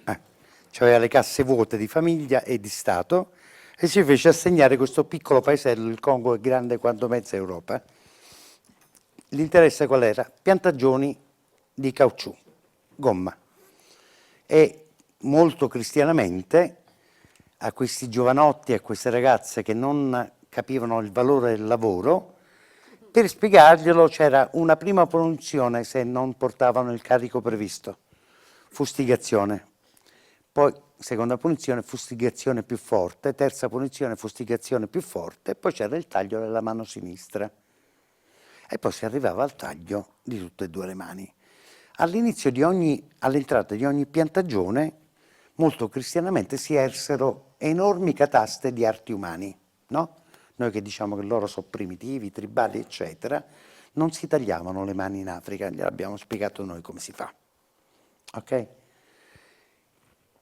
S2: C'aveva le casse vuote di famiglia e di Stato e si fece assegnare questo piccolo paesello, il Congo è grande quanto mezza Europa. L'interesse qual era? Piantagioni di caucciù, gomma. E molto cristianamente a questi giovanotti e a queste ragazze che non capivano il valore del lavoro, per spiegarglielo c'era una prima punizione se non portavano il carico previsto, fustigazione. Poi seconda punizione, fustigazione più forte, terza punizione, fustigazione più forte, e poi c'era il taglio della mano sinistra. E poi si arrivava al taglio di tutte e due le mani. All'entrata di ogni piantagione, molto cristianamente si ersero enormi cataste di arti umani, no? Noi che diciamo che loro sono primitivi, tribali, eccetera, non si tagliavano le mani in Africa, gliel'abbiamo spiegato noi come si fa. Ok?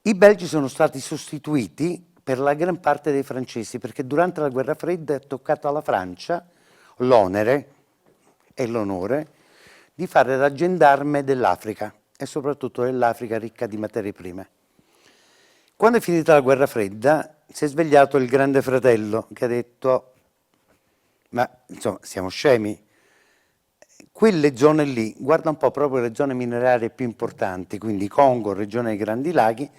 S2: I belgi sono stati sostituiti per la gran parte dei francesi, perché durante la guerra fredda è toccato alla Francia l'onere e l'onore di fare da gendarme dell'Africa e soprattutto dell'Africa ricca di materie prime. Quando è finita la guerra fredda si è svegliato il grande fratello che ha detto ma insomma siamo scemi, quelle zone lì, guarda un po' proprio le zone minerarie più importanti, quindi Congo, regione dei Grandi Laghi,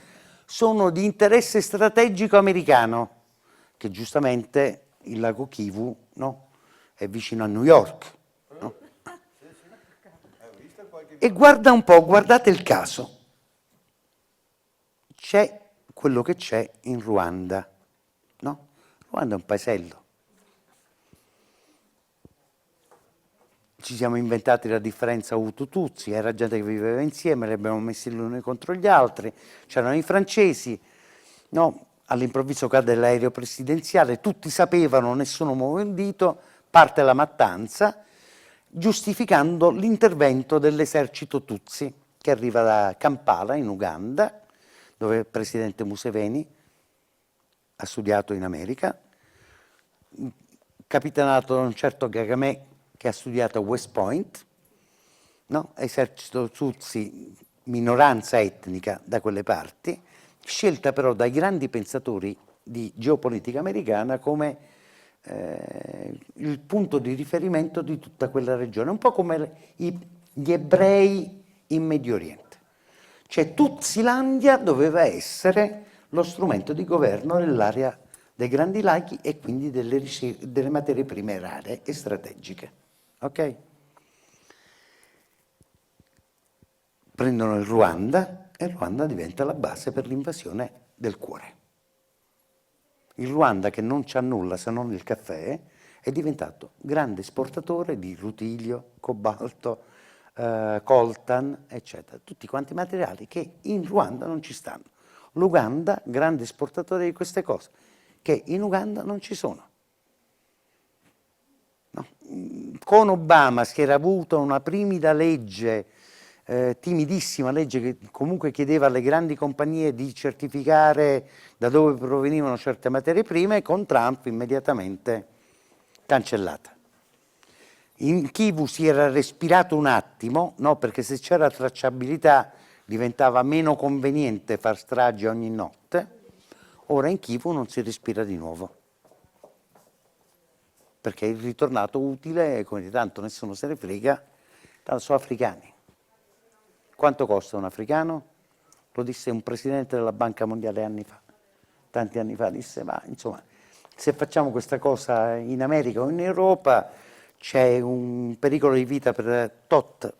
S2: sono di interesse strategico americano, che giustamente il lago Kivu, no, è vicino a New York. No? E guarda un po', guardate il caso. C'è quello che c'è in Ruanda, no? Ruanda è un paesello. Ci siamo inventati la differenza Hutu-Tutsi, era gente che viveva insieme, li abbiamo messi gli uni contro gli altri, c'erano i francesi, no? All'improvviso cade l'aereo presidenziale, tutti sapevano, nessuno muove un dito, parte la mattanza, giustificando l'intervento dell'esercito Tutsi, che arriva da Kampala, in Uganda, dove il presidente Museveni ha studiato in America, capitanato da un certo Kagame, che ha studiato a West Point, no? Esercito Tutsi, minoranza etnica da quelle parti, scelta però dai grandi pensatori di geopolitica americana come il punto di riferimento di tutta quella regione, un po' come gli ebrei in Medio Oriente. Cioè Tutzilandia doveva essere lo strumento di governo nell'area dei Grandi Laghi e quindi delle materie prime rare e strategiche. Ok? Prendono il Ruanda e il Ruanda diventa la base per l'invasione del cuore. Il Ruanda, che non c'ha nulla se non il caffè, è diventato grande esportatore di rutilio, cobalto, coltan, eccetera. Tutti quanti materiali che in Ruanda non ci stanno. L'Uganda, grande esportatore di queste cose, che in Uganda non ci sono. No. Con Obama si era avuta una timida legge, timidissima legge che comunque chiedeva alle grandi compagnie di certificare da dove provenivano certe materie prime, e con Trump immediatamente cancellata. In Kivu si era respirato un attimo, no, perché se c'era tracciabilità diventava meno conveniente far stragi ogni notte. Ora in Kivu non si respira di nuovo, perché è ritornato utile, come tanto nessuno se ne frega, tanto sono africani. Quanto costa un africano? Lo disse un presidente della Banca Mondiale anni fa, tanti anni fa, disse, ma insomma, se facciamo questa cosa in America o in Europa c'è un pericolo di vita per tot